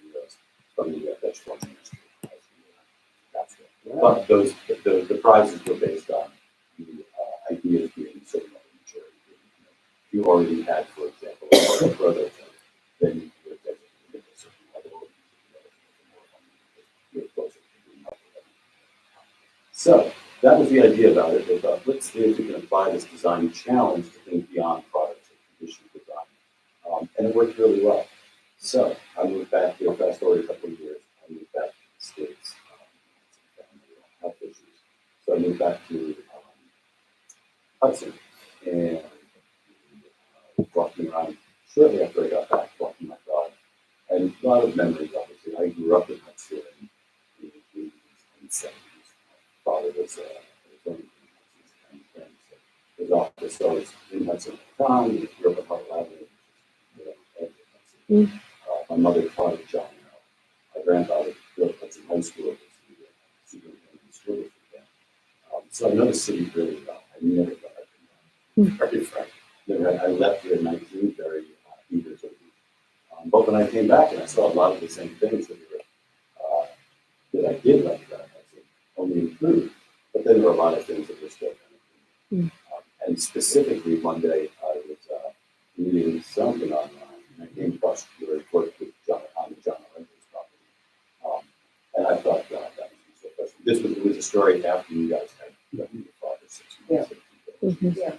euros from the Dutch Foreign Ministry. That's it. But the prizes were based on the ideas being sort of mature. If you already had, for example, a prototype, then you could designate a certain level you're closer to being up with it. So that was the idea about it. They thought, let's see if we can apply this design challenge to think beyond products or traditional design. And it worked really well. So I moved back here, fast forward a couple of years, I moved back to the States. Some family health issues. So I moved back to Hudson and walking around shortly after I got back, walking my dog. And a lot of memories, obviously. I grew up in Hudson in the 80s and 70s. My father was a attorney in Hudson and his office. So I was in Hudson at the time. We grew up in Hartwell Avenue. My mother taught at John Merrill. My grandfather grew up at Hudson High School. Was the superintendent school district then. So I know the city really well. I never thought I'd be very frank. I left here in 19, very eager to leave. But when I came back and I saw a lot of the same things that I did like about Hudson, only improved. But then there were a lot of things that were still kind of and specifically one day I was reading something online and I came across your report with John on the John Lender's property. And I thought, God, that was so frustrating. It was a story after you guys had 5 or 6 months. Yeah.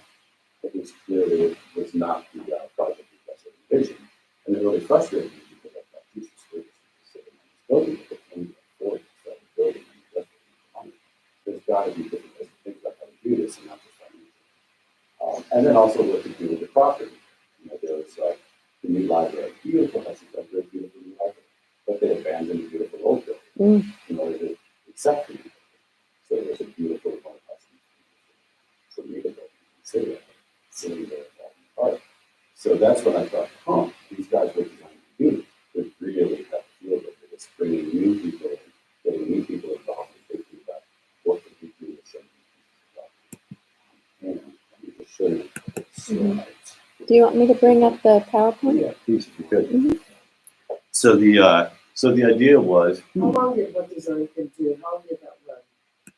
It was clear that it was not the project because of the vision. And it really frustrated me because I thought, Jesus, we're just sitting on this building, but when you afford to start a building and invest in money, there's got to be different ways to think about how to do this and not just financially. And then also what to do with the property. There was the new library, beautiful, that's a very beautiful new library, but they abandoned the beautiful old building in order to accept the new building. So there's a beautiful one for me to consider it, sitting there falling apart. So that's when I thought, these guys were designed to do would really have to feel that it's bringing new people in, getting new people involved, and thinking about what could we do with some of these people. And let me just show you the slides. Do you want me to bring up the PowerPoint? Yeah, please, if you could. So the idea was. How long did what design can do? How long did that run?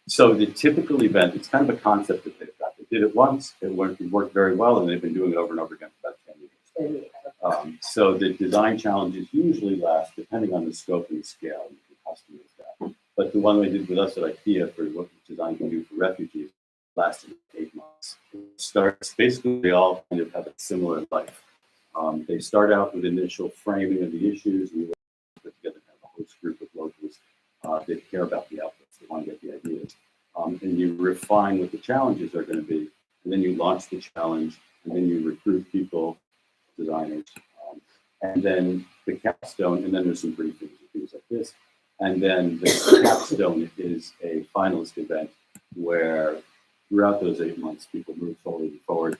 So the typical event, it's kind of a concept that they've got. They did it once, it worked very well, and they've been doing it over and over again for about 10 years. So the design challenges usually last, depending on the scope and scale of the customer's got. But the one they did with us at IKEA for what design can do for refugees lasted 8 months. It starts, basically, they all kind of have a similar life. They start out with initial framing of the issues, and we put together kind of a host group of locals that care about the outputs, that want to get the ideas. And you refine what the challenges are going to be, and then you launch the challenge, and then you recruit people, designers, and then the capstone, and then there's some briefings and things like this. And then the capstone is a finalist event where throughout those 8 months, people move forward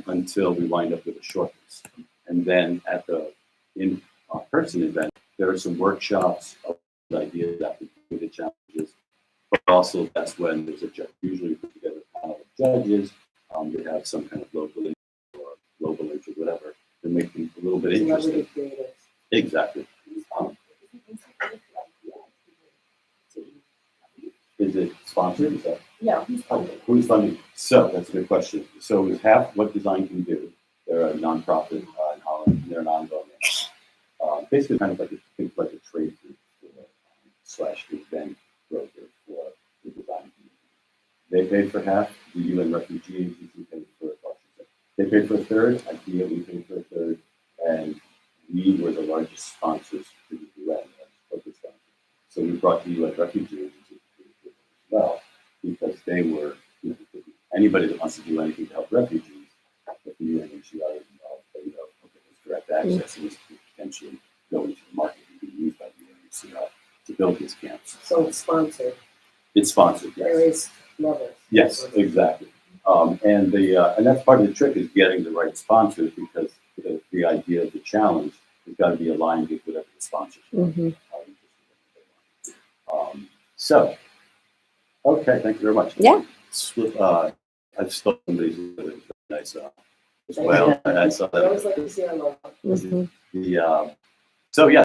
until we wind up with a shortlist. And then at the in-person event, there are some workshops of ideas that with the challenges, but also that's when there's a judge. Usually we put together a panel of judges. They have some kind of local or global or whatever to make them a little bit interesting. Exactly. Is it sponsored? Is that? Yeah, who's funding? Who's funding? So that's a good question. So it was half what Design Can Do. They're a nonprofit in Holland. They're an ongoing. Basically, kind of like a trade group slash event broker for the design community. They paid for half. The UN Refugee Agency paid for a portion. They paid for a third. IKEA, we paid for a third, and we were the largest sponsors to the UN. So we brought the UN Refugee Agency as well, because they were, anybody that wants to do anything to help refugees, if the UNHCR is involved, they know, okay, there's direct access and this could potentially go into the market and be used by the UNHCR to build these camps. So it's sponsored. It's sponsored, yes. Various levels. Yes, exactly. And that's part of the trick is getting the right sponsors, because the idea of the challenge has got to be aligned with whatever the sponsors are. So, okay, thank you very much. Yeah. I've stolen somebody's nice as well. And I saw I always that. like to see our logo. Mhm. So yeah,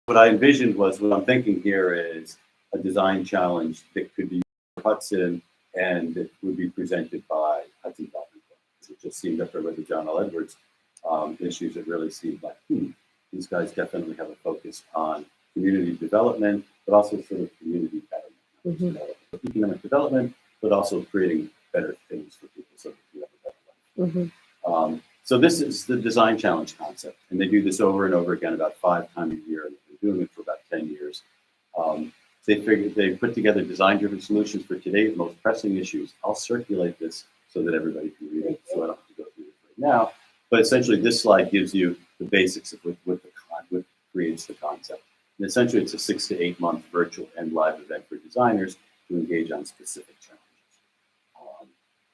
what I envisioned was what I'm thinking here is a design challenge that could be Hudson and it would be presented by Hudson Development Corp. It just seemed after I read the John L. Edwards issues, it really seemed like, these guys definitely have a focus on community development, but also sort of community betterment. Mhm. Economic development, but also creating better things for people so that you have a better life. Mhm. So this is the design challenge concept, and they do this over and over again about 5 times a year, and they've been doing it for about 10 years. They put together design-driven solutions for today's most pressing issues. I'll circulate this so that everybody can read it, so I don't have to go through it right now. But essentially, this slide gives you the basics of what creates the concept. And essentially, it's a 6 to 8 month virtual and live event for designers to engage on specific challenges.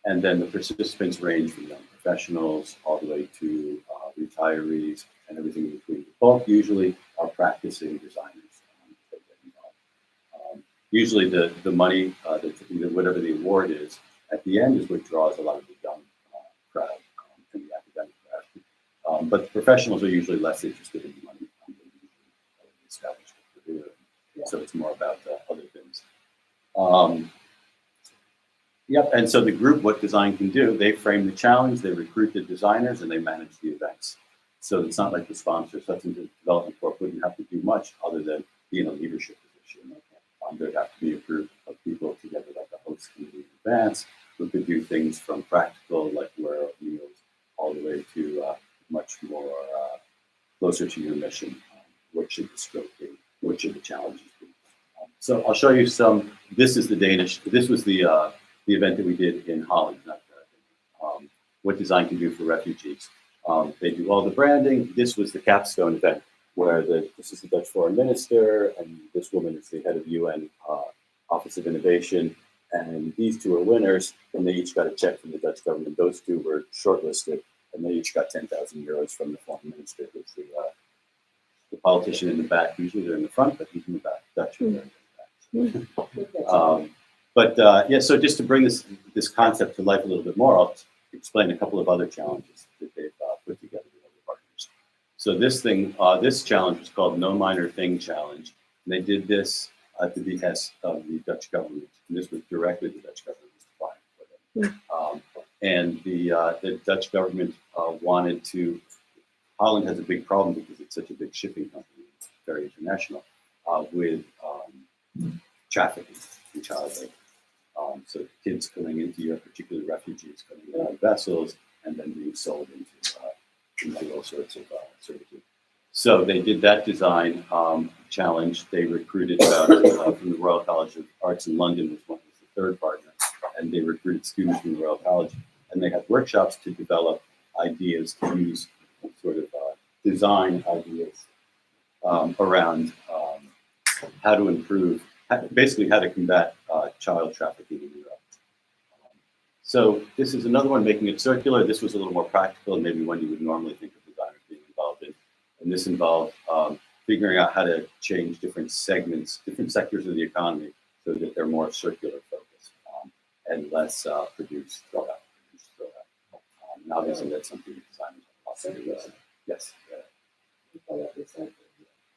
And then the participants range from young professionals all the way to retirees and everything in between. The bulk usually are practicing designers that get involved. Usually the money, whatever the award is, at the end is what draws a lot of the young crowd and the academic crowd. But the professionals are usually less interested in the money. Established career. So it's more about other things. Yep, and so the group, what design can do, they frame the challenge, they recruit the designers, and they manage the events. So it's not like the sponsor, Hudson Development Corp wouldn't have to do much other than be in a leadership position. There'd have to be a group of people together like a host committee in advance who could do things from practical, like wear meals, all the way to much more closer to your mission. What should the scope be? What should the challenges be? So I'll show you some. This is the Danish. This was the event that we did in Holland. What design can do for refugees. They do all the branding. This was the capstone event where this is the Dutch foreign minister and this woman is the head of UN Office of Innovation. And these two are winners, and they each got a check from the Dutch government. Those two were shortlisted, and they each got 10,000 euros from the foreign minister, who's the politician in the back. Usually they're in the front, but he's in the back. Dutch are in the back. Yeah, so just to bring this concept to life a little bit more, I'll explain a couple of other challenges that they've put together with other partners. So this challenge was called No Minor Thing Challenge. And they did this at the behest of the Dutch government. And this was directly the Dutch government was applying for them. And the Dutch government wanted to. Holland has a big problem because it's such a big shipping company, it's very international, with trafficking in child labor. So kids coming into Europe, particularly refugees coming in on vessels, and then being sold into all sorts of servitude. So they did that design challenge. They recruited from the Royal College of Arts in London, was the third partner, and they recruited students from the Royal College, and they had workshops to develop ideas to use sort of design ideas around how to improve, basically how to combat child trafficking in Europe. So this is another one, making it circular. This was a little more practical and maybe one you would normally think of designers being involved in. And this involved figuring out how to change different segments, different sectors of the economy so that they're more circular focused and less produce, throw out. And obviously that's something that designers have to do with. Yes.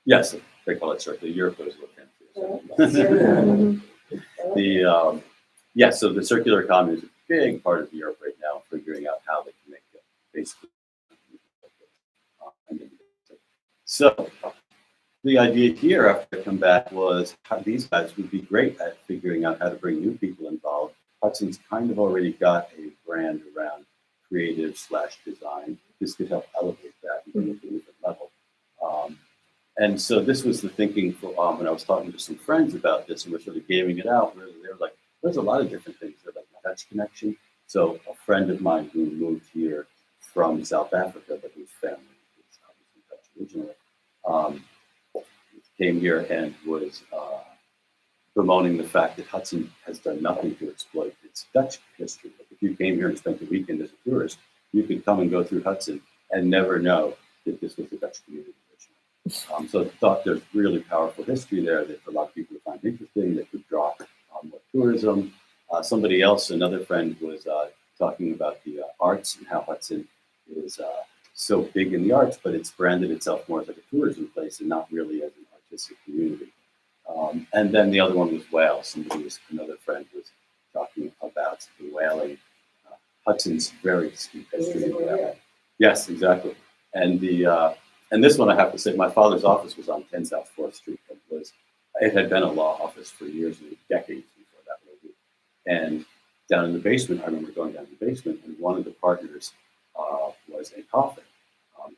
Yes, they call it circular. Europe goes a little fancy. So the circular economy is a big part of Europe right now, figuring out how they can make it basically. So the idea here after I come back was how these guys would be great at figuring out how to bring new people involved. Hudson's kind of already got a brand around creative/design. This could help elevate that and bring it to a different level. And so this was the thinking for when I was talking to some friends about this and we're sort of gaming it out. They were like, there's a lot of different things. They're like Dutch connection. So a friend of mine who moved here from South Africa, but whose family is obviously Dutch originally, came here and was bemoaning the fact that Hudson has done nothing to exploit its Dutch history. Like if you came here and spent the weekend as a tourist, you could come and go through Hudson and never know that this was the Dutch community originally. So I thought there's really powerful history there that a lot of people would find interesting, that could draw more tourism. Somebody else, another friend, was talking about the arts and how Hudson is so big in the arts, but it's branded itself more as like a tourism place and not really as an artistic community. And then the other one was Wales. Another friend was talking about the whaling. Hudson's very steep history in whaling. Yes, exactly. And and this one I have to say, my father's office was on 10 South 4th Street. It had been a law office for years and decades before that movie. And down in the basement, I remember going down to the basement, and one of the partners was a coffin.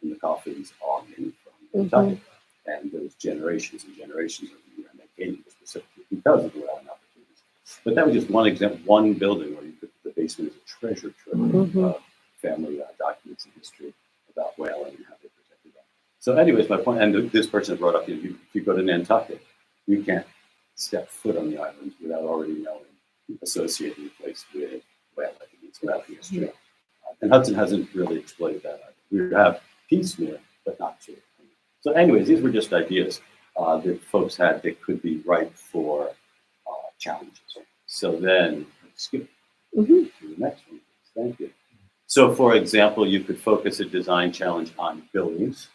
And the coffin's all in from Kentucky. And there was generations and generations of them, and they came specifically because of the whaling opportunities. But that was just one example, one building where you could, the basement is a treasure trove of family documents and history about whaling and how they protected them. So anyways, my point, and this person brought up, if you go to Nantucket, you can't step foot on the island without already knowing, associating the place with whaling, its whaling history. And Hudson hasn't really exploited that either. We have piecemeal, but not too. So anyways, these were just ideas that folks had that could be ripe for challenges. So then, let's skip to the next one. Thank you. So for example, you could focus a design challenge on buildings.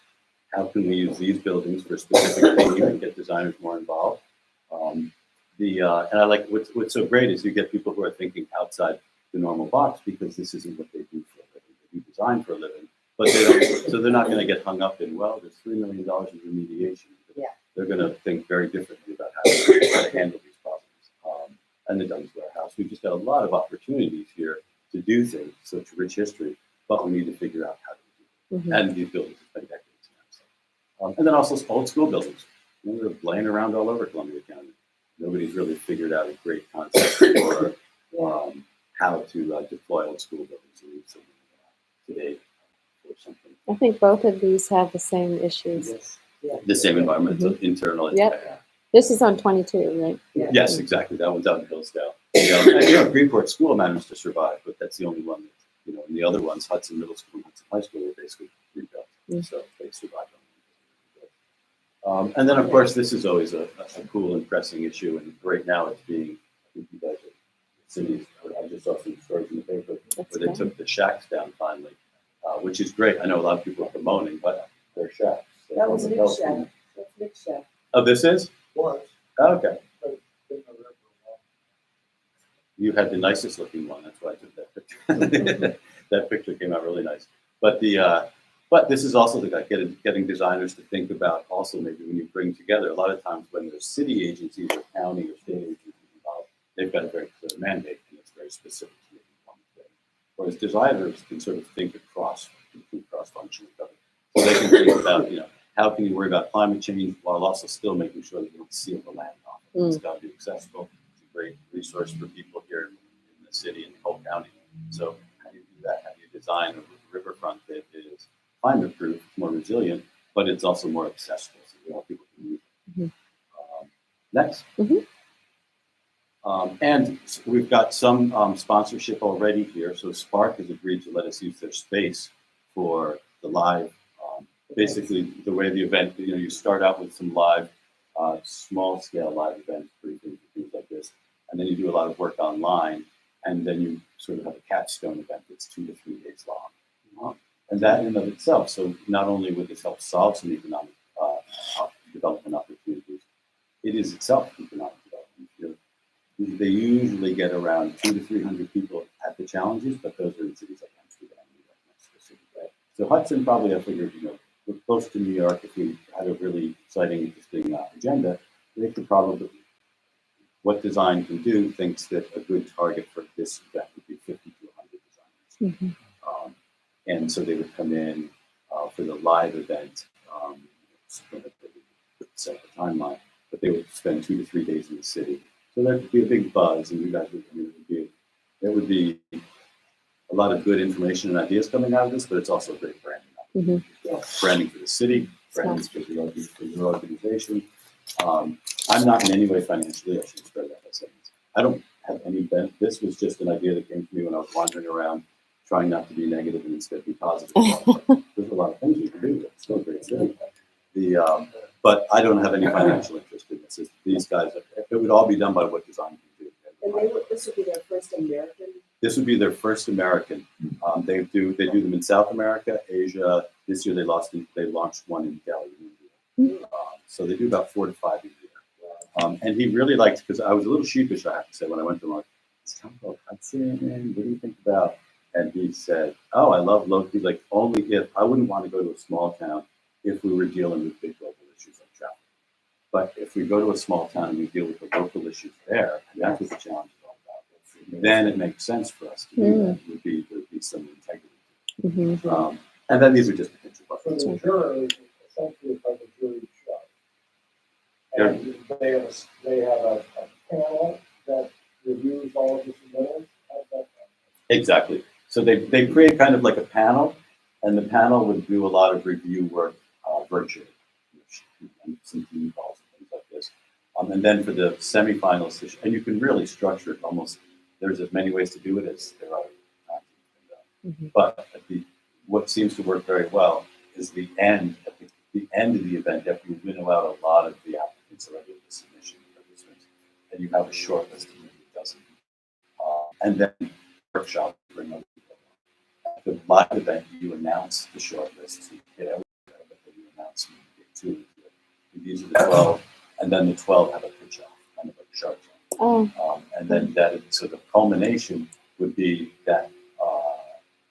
How can we use these buildings for specific theme and get designers more involved? And I like what's so great is you get people who are thinking outside the normal box because this isn't what they do for a living. They do design for a living, but they don't, so they're not going to get hung up in, well, there's $3 million in remediation. They're going to think very differently about how to handle these problems. And the Douglas Warehouse, we've just got a lot of opportunities here to do things, such rich history, but we need to figure out how to do it. And these buildings have been decades now. So. And then also old school buildings. They're laying around all over Columbia County. Nobody's really figured out a great concept for how to deploy old school buildings today or something. I think both of these have the same issues. Yes. Yeah. The same environmental, internal. Yep. This is on 22, right? Yeah. Yes, exactly. That one's out in Hillsdale. And, Greenport School managed to survive, but that's the only one that, and the other ones, Hudson Middle School and Hudson High School, were basically rebuilt. So they survived. And then, of course, this is always a cool and pressing issue. And right now it's being, I think you guys are cities, I just saw some stories in the paper where they took the shacks down finally, which is great. I know a lot of people are promoting, but they're shacks. That was Nick's shack. That's Nick's shack. Oh, this is? Was. Okay. but been around for a while. You had the nicest looking one. That's why I took that picture. That picture came out really nice. But but this is also the guy getting designers to think about also maybe when you bring together, a lot of times when there's city agencies or county or state agencies involved, they've got a very clear mandate and it's very specific to one thing. Whereas designers can sort of think cross-functionally. So they can think about, how can you worry about climate change while also still making sure that you don't seal the land off. It's got to be accessible. It's a great resource for people here in the city and the whole county. So how do you do that? How do you design a riverfront that is climate proof, more resilient, but it's also more accessible so people can use it. Next. And so we've got some sponsorship already here. So Spark has agreed to let us use their space for the live. Basically, the way the event, you start out with some live, small-scale live events, briefings, things like this, and then you do a lot of work online, and then you sort of have a capstone event that's 2 to 3 days long. And that in and of itself, so not only would this help solve some economic development opportunities, it is itself economic development. They usually get around 200 to 300 people at the challenges, but those are in cities like Amsterdam, New York, Mexico City, right? So Hudson probably, I figured, we're close to New York. If we had a really exciting, interesting agenda, they could probably, what design can do, thinks that a good target for this event would be 50 to 100 designers. And so they would come in for the live event, set the timeline, but they would spend 2 to 3 days in the city. So there could be a big buzz, and you guys there would be a lot of good information and ideas coming out of this, but it's also a great branding opportunity. Branding for the city, branding for your organization. I'm not in any way financially, I should start that by saying this. I don't have any benefit. This was just an idea that came to me when I was wandering around, trying not to be negative and instead be positive. There's a lot of things you can do. It's still a great city. But I don't have any financial interest in this. These guys, it would all be done by what design can do. And this would be their first American. This would be their first American. They do them in South America, Asia. This year they launched one in Delhi, India. So they do about 4 to 5 a year. And he really liked, because I was a little sheepish, I have to say, when I went to him, like, it's town called Hudson, what do you think about? And he said, oh, I love local. He's like, only if I wouldn't want to go to a small town if we were dealing with big global issues like traffic. But if we go to a small town and we deal with the local issues there, and that's what the challenge is all about, then it makes sense for us to do that. There'd be some integrity. Mhm. And then these are just potential So buffers. the juror is essentially like a jury show. And they have a panel that reviews all of the submittals. How's that? Exactly. So they create kind of like a panel, and the panel would do a lot of review work virtually, and some team calls and things like this. And then for the semifinals, and you can really structure it almost. There's as many ways to do it as there are times. But what seems to work very well is the end. At the end of the event, after you winnow out a lot of the applicants already in the submission, and you have a short list of maybe a dozen. And then workshop to bring other people on. At the live event, you announce the short list. So you get everything, but then you announce you get 2. These are the 12, and then the 12 have a pitch off, kind of like a shark tank. And then so the culmination would be that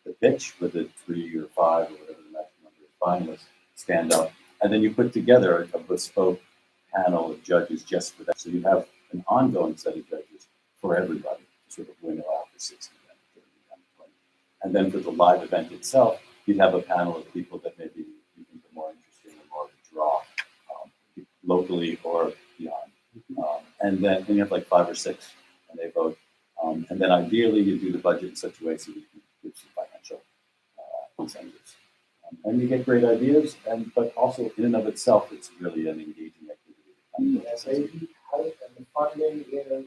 the pitch with the 3 or 5 or whatever the maximum number of finalists stand up, and then you put together a bespoke panel of judges just for that. So you have an ongoing set of judges for everybody to sort of winnow out the 60, 30, 20. And then for the live event itself, you'd have a panel of people that maybe you think are more interesting or more of a draw, locally or beyond. And then you have like 5 or 6, and they vote. And then ideally, you do the budget in such a way so you can give some financial incentives. And you get great ideas, but also in and of itself, it's really an engaging activity. And the funding is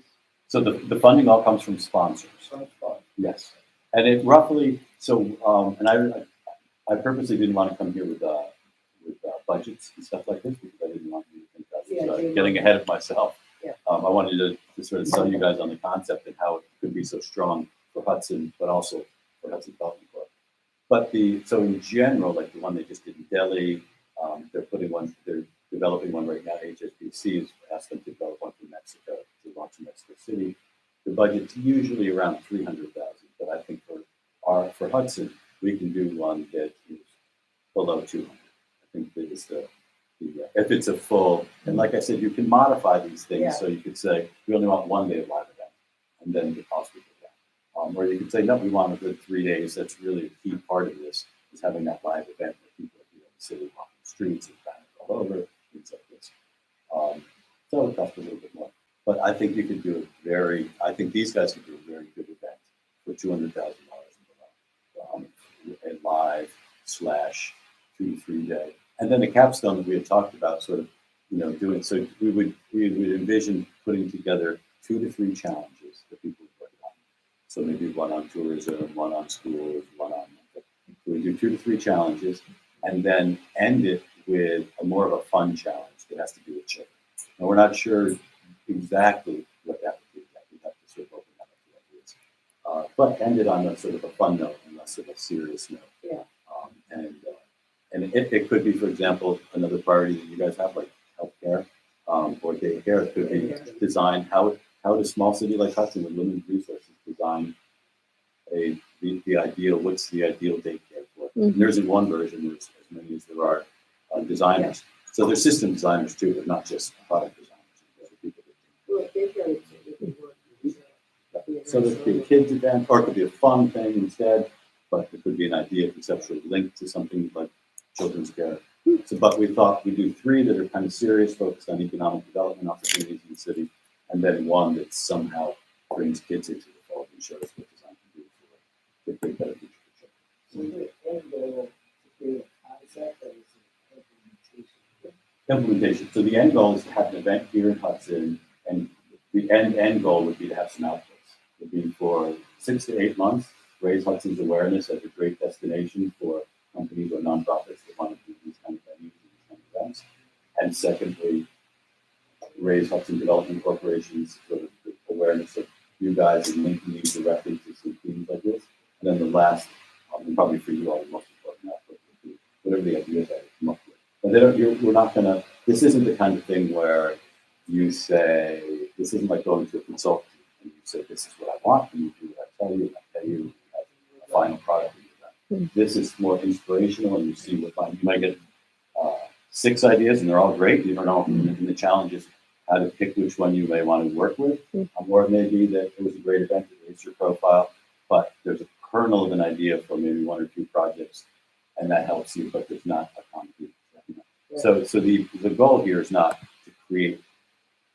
So the funding all comes from sponsors. some fun. Yes, and it roughly and I purposely didn't want to come here with budgets and stuff like this because I didn't want you to think that was getting ahead of myself. Yeah. I wanted to sort of sell you guys on the concept and how it could be so strong for Hudson, but also for Hudson Development Corp. But so in general, like the one they just did in Delhi, they're developing one right now. HSBC has asked them to develop one for Mexico, to launch in Mexico City. The budget's usually around 300,000, but I think for Hudson, we can do one that is below 200. I think that is if it's a full, and like I said, you can modify these things. Yeah. So you could say, we only want 1 day of live event, and then the cost would go down. Or you could say, no, we want a good 3 days. That's really a key part of this, is having that live event where people are in the city, walking the streets, and banners all over, things like this. So it costs a little bit more. But I think you could do I think these guys could do a very good event for $200,000 and below. A live / 2 to 3 day. And then the capstone that we had talked about sort of, doing, so we would envision putting together 2 to 3 challenges that people would work on. So maybe one on tourism, one on schools, one on, so we do 2 to 3 challenges and then end it with more of a fun challenge that has to do with children. Now we're not sure exactly what that would be yet. We have to sort of open that up to ideas. But end it on a sort of a fun note and less of a serious note. Yeah. And it could be, for example, another priority that you guys have, like healthcare or daycare. It could be design. How would a small city like Hudson with limited resources design the ideal? What's the ideal daycare for? And there isn't one version. There's as many as there are designers. So there's system designers too, but not just product designers. Well, daycare is a good word. So there could be a kids event, or it could be a fun thing instead. But it could be an idea conceptually linked to something like children's care. So, but we thought we'd do 3 that are kind of serious, focused on economic development opportunities in the city, and then 1 that somehow brings kids into the fold and shows what design can do for a better future for children. So the end goal to create a concept that is implementation. Implementation. So the end goal is to have an event here in Hudson, and the end goal would be to have some outputs. It would be for 6 to 8 months, raise Hudson's awareness as a great destination for companies or nonprofits that want to do these kind of venues and these kind of events. And secondly, raise Hudson Development Corporation's sort of awareness of you guys and linking you directly to some things like this. And then the last probably for you all the most important output would be whatever the ideas that you come up with. But they don't, we're not gonna, this isn't the kind of thing where you say, this isn't like going to a consultant and you say, this is what I want, and you do what I tell you, and I pay you, and you have a final product that you've done. This is more inspirational, and you see what you might get 6 ideas, and they're all great. You don't know, and the challenge is how to pick which one you may want to work with. Or it may be that it was a great event, it raised your profile, but there's a kernel of an idea for maybe 1 or 2 projects, and that helps you, but there's not a concrete. So the goal here is not to create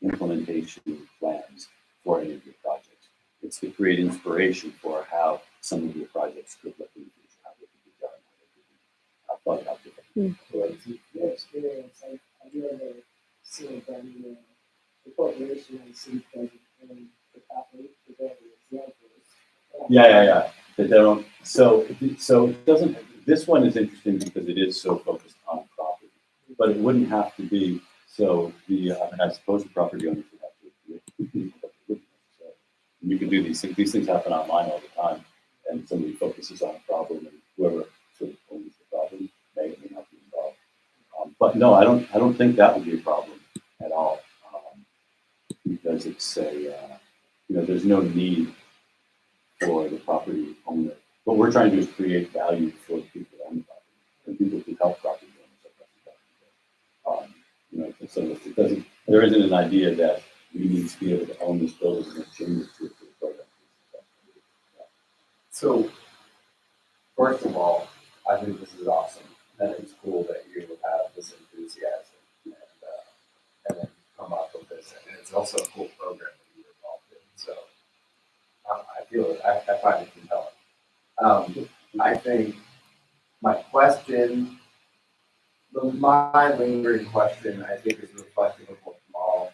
implementation plans for any of your projects. It's to create inspiration for how some of your projects could look in the future, how they could be done, how they could be thought about differently. So it's your experience, I really see it done in the corporation, I see it does it in the property, the very examples. Yeah. But they don't. So it doesn't. This one is interesting because it is so focused on property, but it wouldn't have to be. So I suppose the property owners would have to. So you can do these things. These things happen online all the time, and somebody focuses on a problem, and whoever sort of owns the problem may or may not be involved. But no, I don't think that would be a problem at all, because it's there's no need for the property owner. What we're trying to do is create value for the people that own the property, and people who help property owners. So it doesn't. There isn't an idea that we need to be able to own this building and make changes to it for the program. So, first of all, I think this is awesome, and it's cool that you have this enthusiasm and then come up with this, and it's also a cool program that you're involved in. So, I feel it. I find it compelling. I think my question, my lingering question, I think is reflective of what Kamal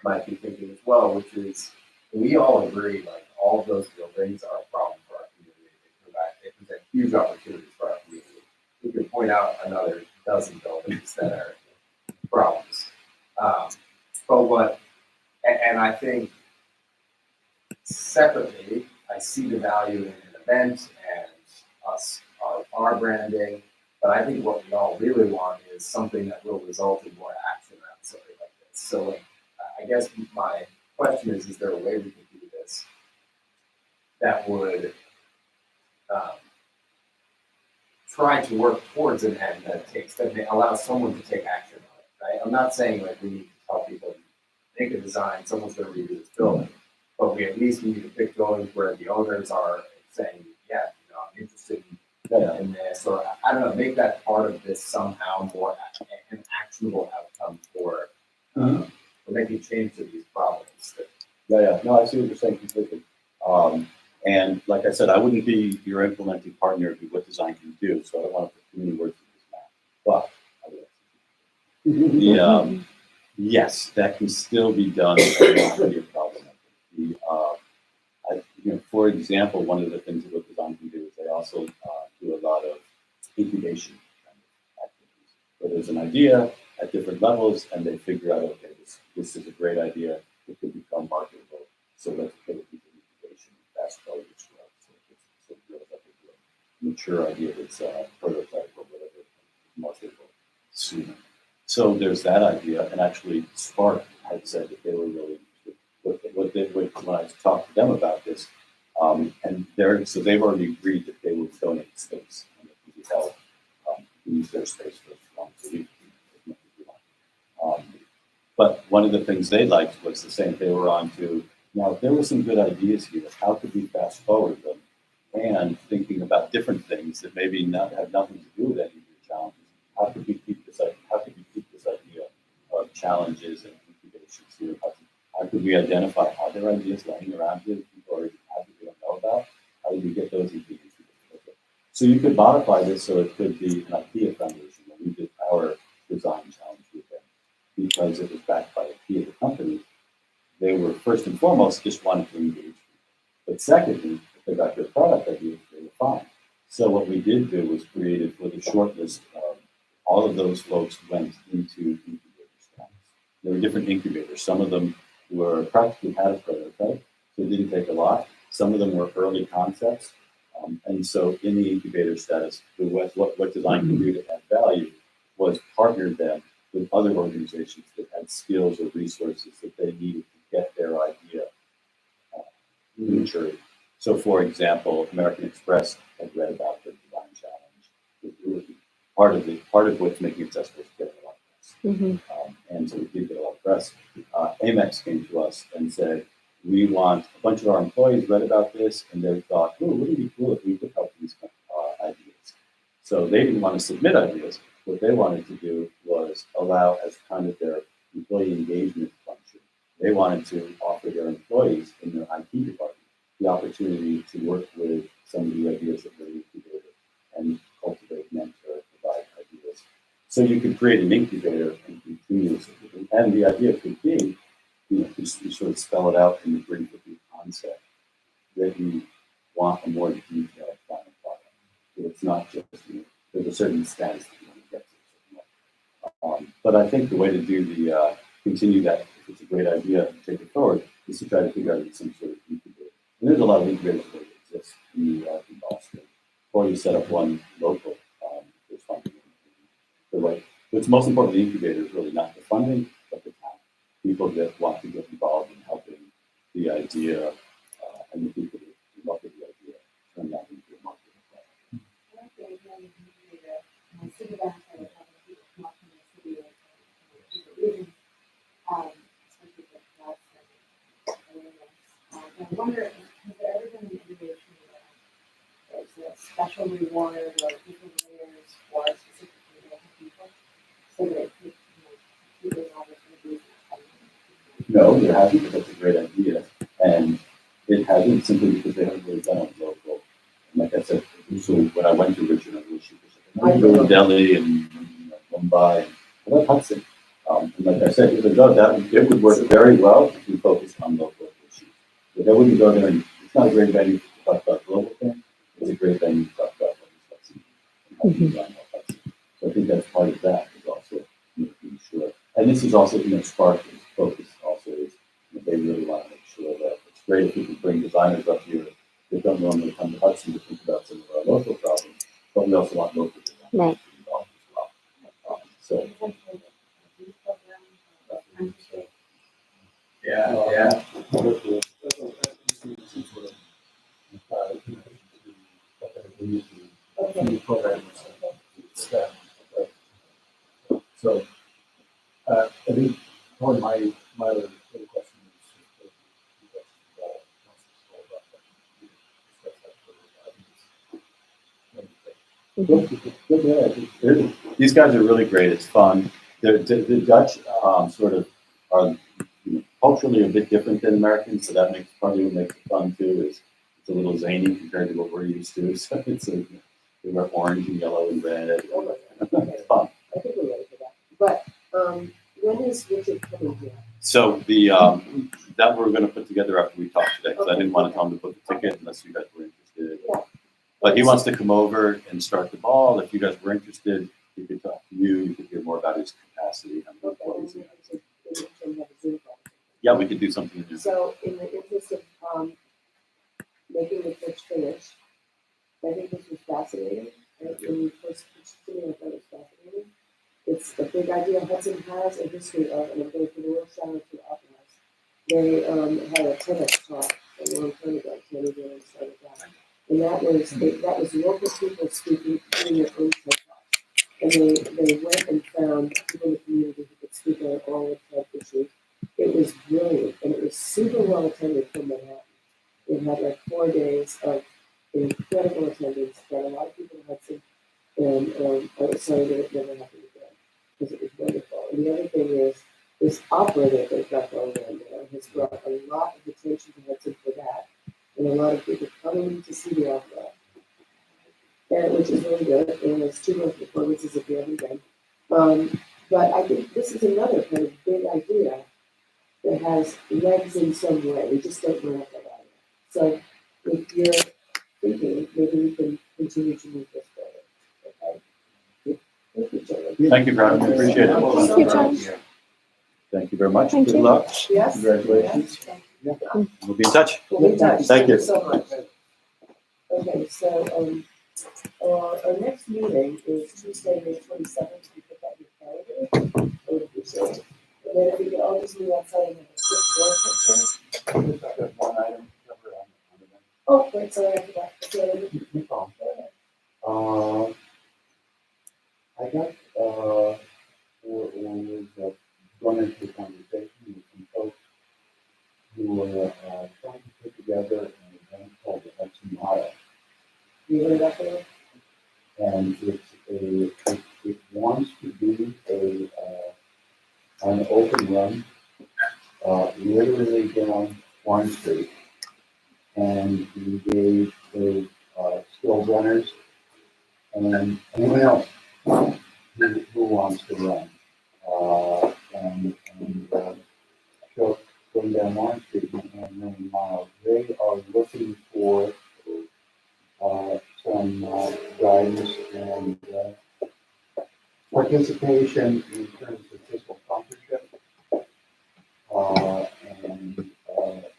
might be thinking as well, which is we all agree, like all of those buildings are a problem for our community. They present huge opportunities for our community. We can point out another dozen buildings that are problems. And I think separately, I see the value in an event and our branding, but I think what we all really want is something that will result in more action around something like this. So, like, I guess my question is there a way we can do this that would try to work towards an end that may allow someone to take action on it, right? I'm not saying like we need to tell people, make a design, someone's going to redo this building, but we at least need to pick buildings where the owners are saying, yeah, I'm interested in this, or I don't know, make that part of this somehow more an actionable outcome for making change to these problems. No, I see what you're saying completely. And like I said, I wouldn't be your implementing partner if what design can do, so I don't want to put too many words in this mouth. But yes, that can still be done and not be a problem. For example, one of the things that what design can do is they also do a lot of incubation kind of activities. So there's an idea at different levels, and they figure out, okay, this is a great idea. It could become marketable. So let's put it into incubation. Fast forward its growth. So it grows up into a mature idea that's prototype or whatever, marketable sooner. So there's that idea, and actually Spark had said that they were really interested. When I talked to them about this, and so they've already agreed that they would donate space and it would be held, use their space for as long as they want. But one of the things they liked was the same they were on to. Now, if there were some good ideas here, how could we fast forward them? And thinking about different things that maybe have nothing to do with any of your challenges. How could we keep this idea of challenges and incubations here? How could we identify other ideas lying around here that people already have that we don't know about? How do we get those into the So you could modify this so it could be an IKEA foundation when we did our design challenge with them, because it was backed by IKEA, the company. They were first and foremost just wanting to engage. But secondly, if they got good product ideas, they were fine. So what we did do was created for the short list of all of those folks went into incubators. There were different incubators. Some of them were practically had a prototype, so it didn't take a lot. Some of them were early concepts, And so in the incubator status, what design can do to add value was partner them with other organizations that had skills or resources that they needed to get their idea maturity. So for example, American Express had read about the design challenge. It really, part of what's making it successful is getting a lot of press. Mhm. And so we did get a lot of press. Amex came to us and said, we want a bunch of our employees read about this, and they thought, oh, wouldn't it be cool if we could help these ideas? So they didn't want to submit ideas. What they wanted to do was allow, as kind of their employee engagement function, they wanted to offer their employees in their IT department the opportunity to work with some of the ideas that were incubated and cultivate, mentor, provide ideas. So you could create an incubator and continuously, and the idea could be, you sort of spell it out in the brief of the concept that you want a more detailed final product. So it's not just, there's a certain status that you want to get to. But I think the way to do the, continue that, if it's a great idea, take it forward, is to try to figure out some sort of incubator. And there's a lot of incubators that exist in New York and Boston, or you set up one local, there's funding. The way, what's most important in the incubator is really not the funding, but the time. People that want to get involved in helping the idea and the people who love the idea turn that into a market. I wonder, has there ever been an innovation where there's a special reward or different layers for specifically local people, so that it could, keep those opportunities? No, there hasn't, but that's a great idea. And it hasn't simply because they haven't really done it local. And like I said, so when I went to Richard, I was like, go to Delhi and Mumbai, and I like Hudson. And like I said, if it does that, it would work very well if we focused on local issues. But I wouldn't go there, and it's not a great venue to talk about global things. It's a great venue to talk about Hudson and how to design Hudson. So I think that's part of that is also making sure. And this is also, Spark's focus also is they really want to make sure that it's great if we can bring designers up here that don't normally come to Hudson to think about some of our local problems, but we also want local designers Right. to be involved as well. So Yeah. So, I think one of my other question is, these guys are really great. It's fun. The Dutch sort of are culturally a bit different than Americans, so that makes probably what makes it fun too. Is it's a little zany compared to what we're used to. So it's we wear orange and yellow and red. It's fun. I think we're ready for that. But when is Richard coming here? So the that we're going to put together after we talk today, because I didn't want to tell him to book a ticket unless you guys were interested. Yeah. But he wants to come over and start the ball. If you guys were interested, he could talk to you. You could hear more about his capacity. And what he's doing. Yeah, we could do something. So in the interest of making the pitch finish, I think this was fascinating. Right? When you first pitched to me, I thought it was fascinating. It's a big idea. Hudson has a history of, and I'm going to put a little shout out to Optimize. They had a TEDx talk a long time ago, 20 years started that. And that was local people speaking, doing their own TED talks. And they went and found people in the community who could speak on all the TED issues. It was brilliant, and it was super well attended from Manhattan. It had like 4 days of incredible attendance, got a lot of people in Hudson, and I was sorry that it never happened again, because it was wonderful. And the other thing is, this opera that they've got going on there has brought a lot of attention to Hudson for that, and a lot of people coming to see the opera, which is really good, and there's 2 more performances at the every day. But I think this is another kind of big idea that has legs in some way. We just don't know what that idea. So if you're thinking, maybe we can continue to move this forward. Okay? Thank you, John. Thank you very much. Appreciate it. Thank you, John. Thank you very much. Thank Good you. luck. Yes? Congratulations. Yes. We'll be in touch. We'll be in touch. Thank you. So much. Okay, so, our next meeting is Tuesday, May 27th. We put that in the calendar. I would appreciate it. And then if we could all just meet outside and have a quick board picture. Just got one item covered on the Oh, wait, sorry, I forgot. Okay, No problem. I got, or was going into a conversation with some folks who were trying to put together an event called the Hudson Mile. you heard that there? And it wants to be an open run, literally down Warren Street. And engage with skilled runners and anyone else who wants to run. So going down Warren Street and running miles, they are looking for some guidance and participation in terms of fiscal sponsorship and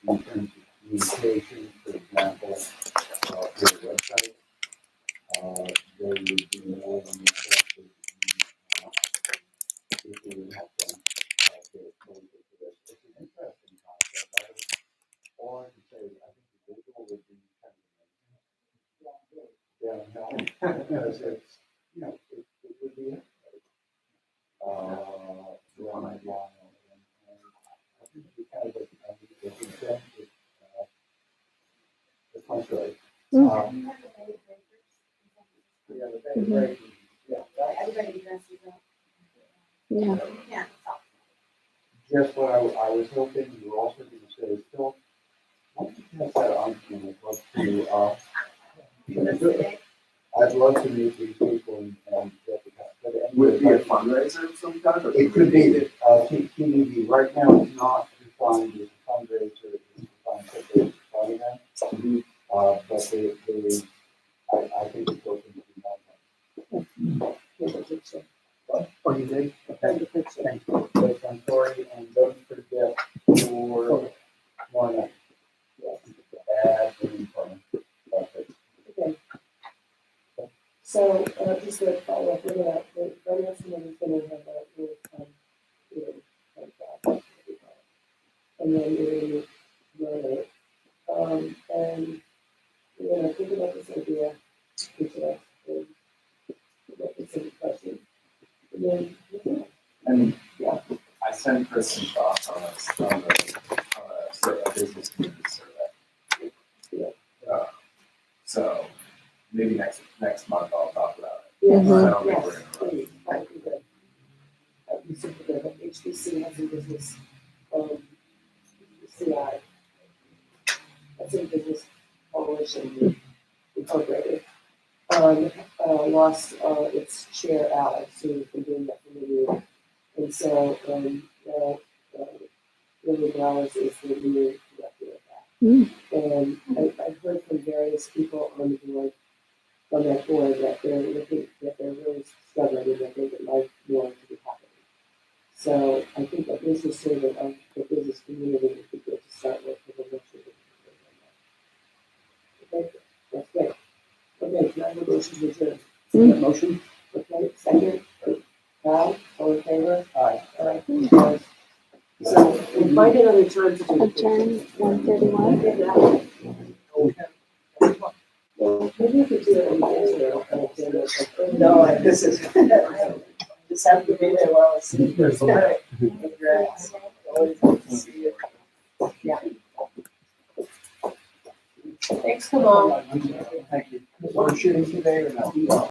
in terms of communication, for example, their website. They would be more than interested in if we would help them get exposure to this. It's an interesting concept. All I can say is I think the visual would be kind of amazing. Yeah, because it's, it would be I think we kind of the country. Yeah, the very, yeah. Everybody dresses up. Yeah. Yeah. Just what I was hoping you were also going to say, Phil, why don't you pass that on to me? I'd love to meet these people and get the, but Would it be a fundraiser of some kind? Or it could be, TBD, right now it's not defined as a fundraiser, it's defined simply as a fun event. But I think it's open to be done. Oh, you did? Thank you. Thank you. So I'm sorry, and don't forget your one. Add an important. Okay. So, just to follow up with that, the finance committee is gonna have a really fun, job. And then you're gonna learn it. And we're gonna think about this idea, each of us, and what this is question. And then, And yeah, I sent Chris some thoughts on a business community survey. Yeah. So maybe next month I'll talk about it. yes, I don't think we're yes, gonna please, that would be good. That would be super good, but HDC has a business, CI. That's a business coalition incorporated. Lost, its chair Alex, who's been doing that for many years. And so, now, Lily Bowers is the new director of that. And I've heard from various people on the board, on that board, that they're looking, that they're really struggling and that they would like more to be happening. So I think a business survey of the business community would be good to start with, because I'm not sure. Okay, that's great. Okay, can I have a motion to adjourn? Motion? Okay, second. Val, all in favor? Aye. All right. So we'll find another time to do the Adjourn picture. 1:31. Well, maybe we could do it in the No, this is, just have to be there while it's sitting there. Congrats. Always good to see you. Yeah. Thanks, come on. Thank you. We're shooting today or no?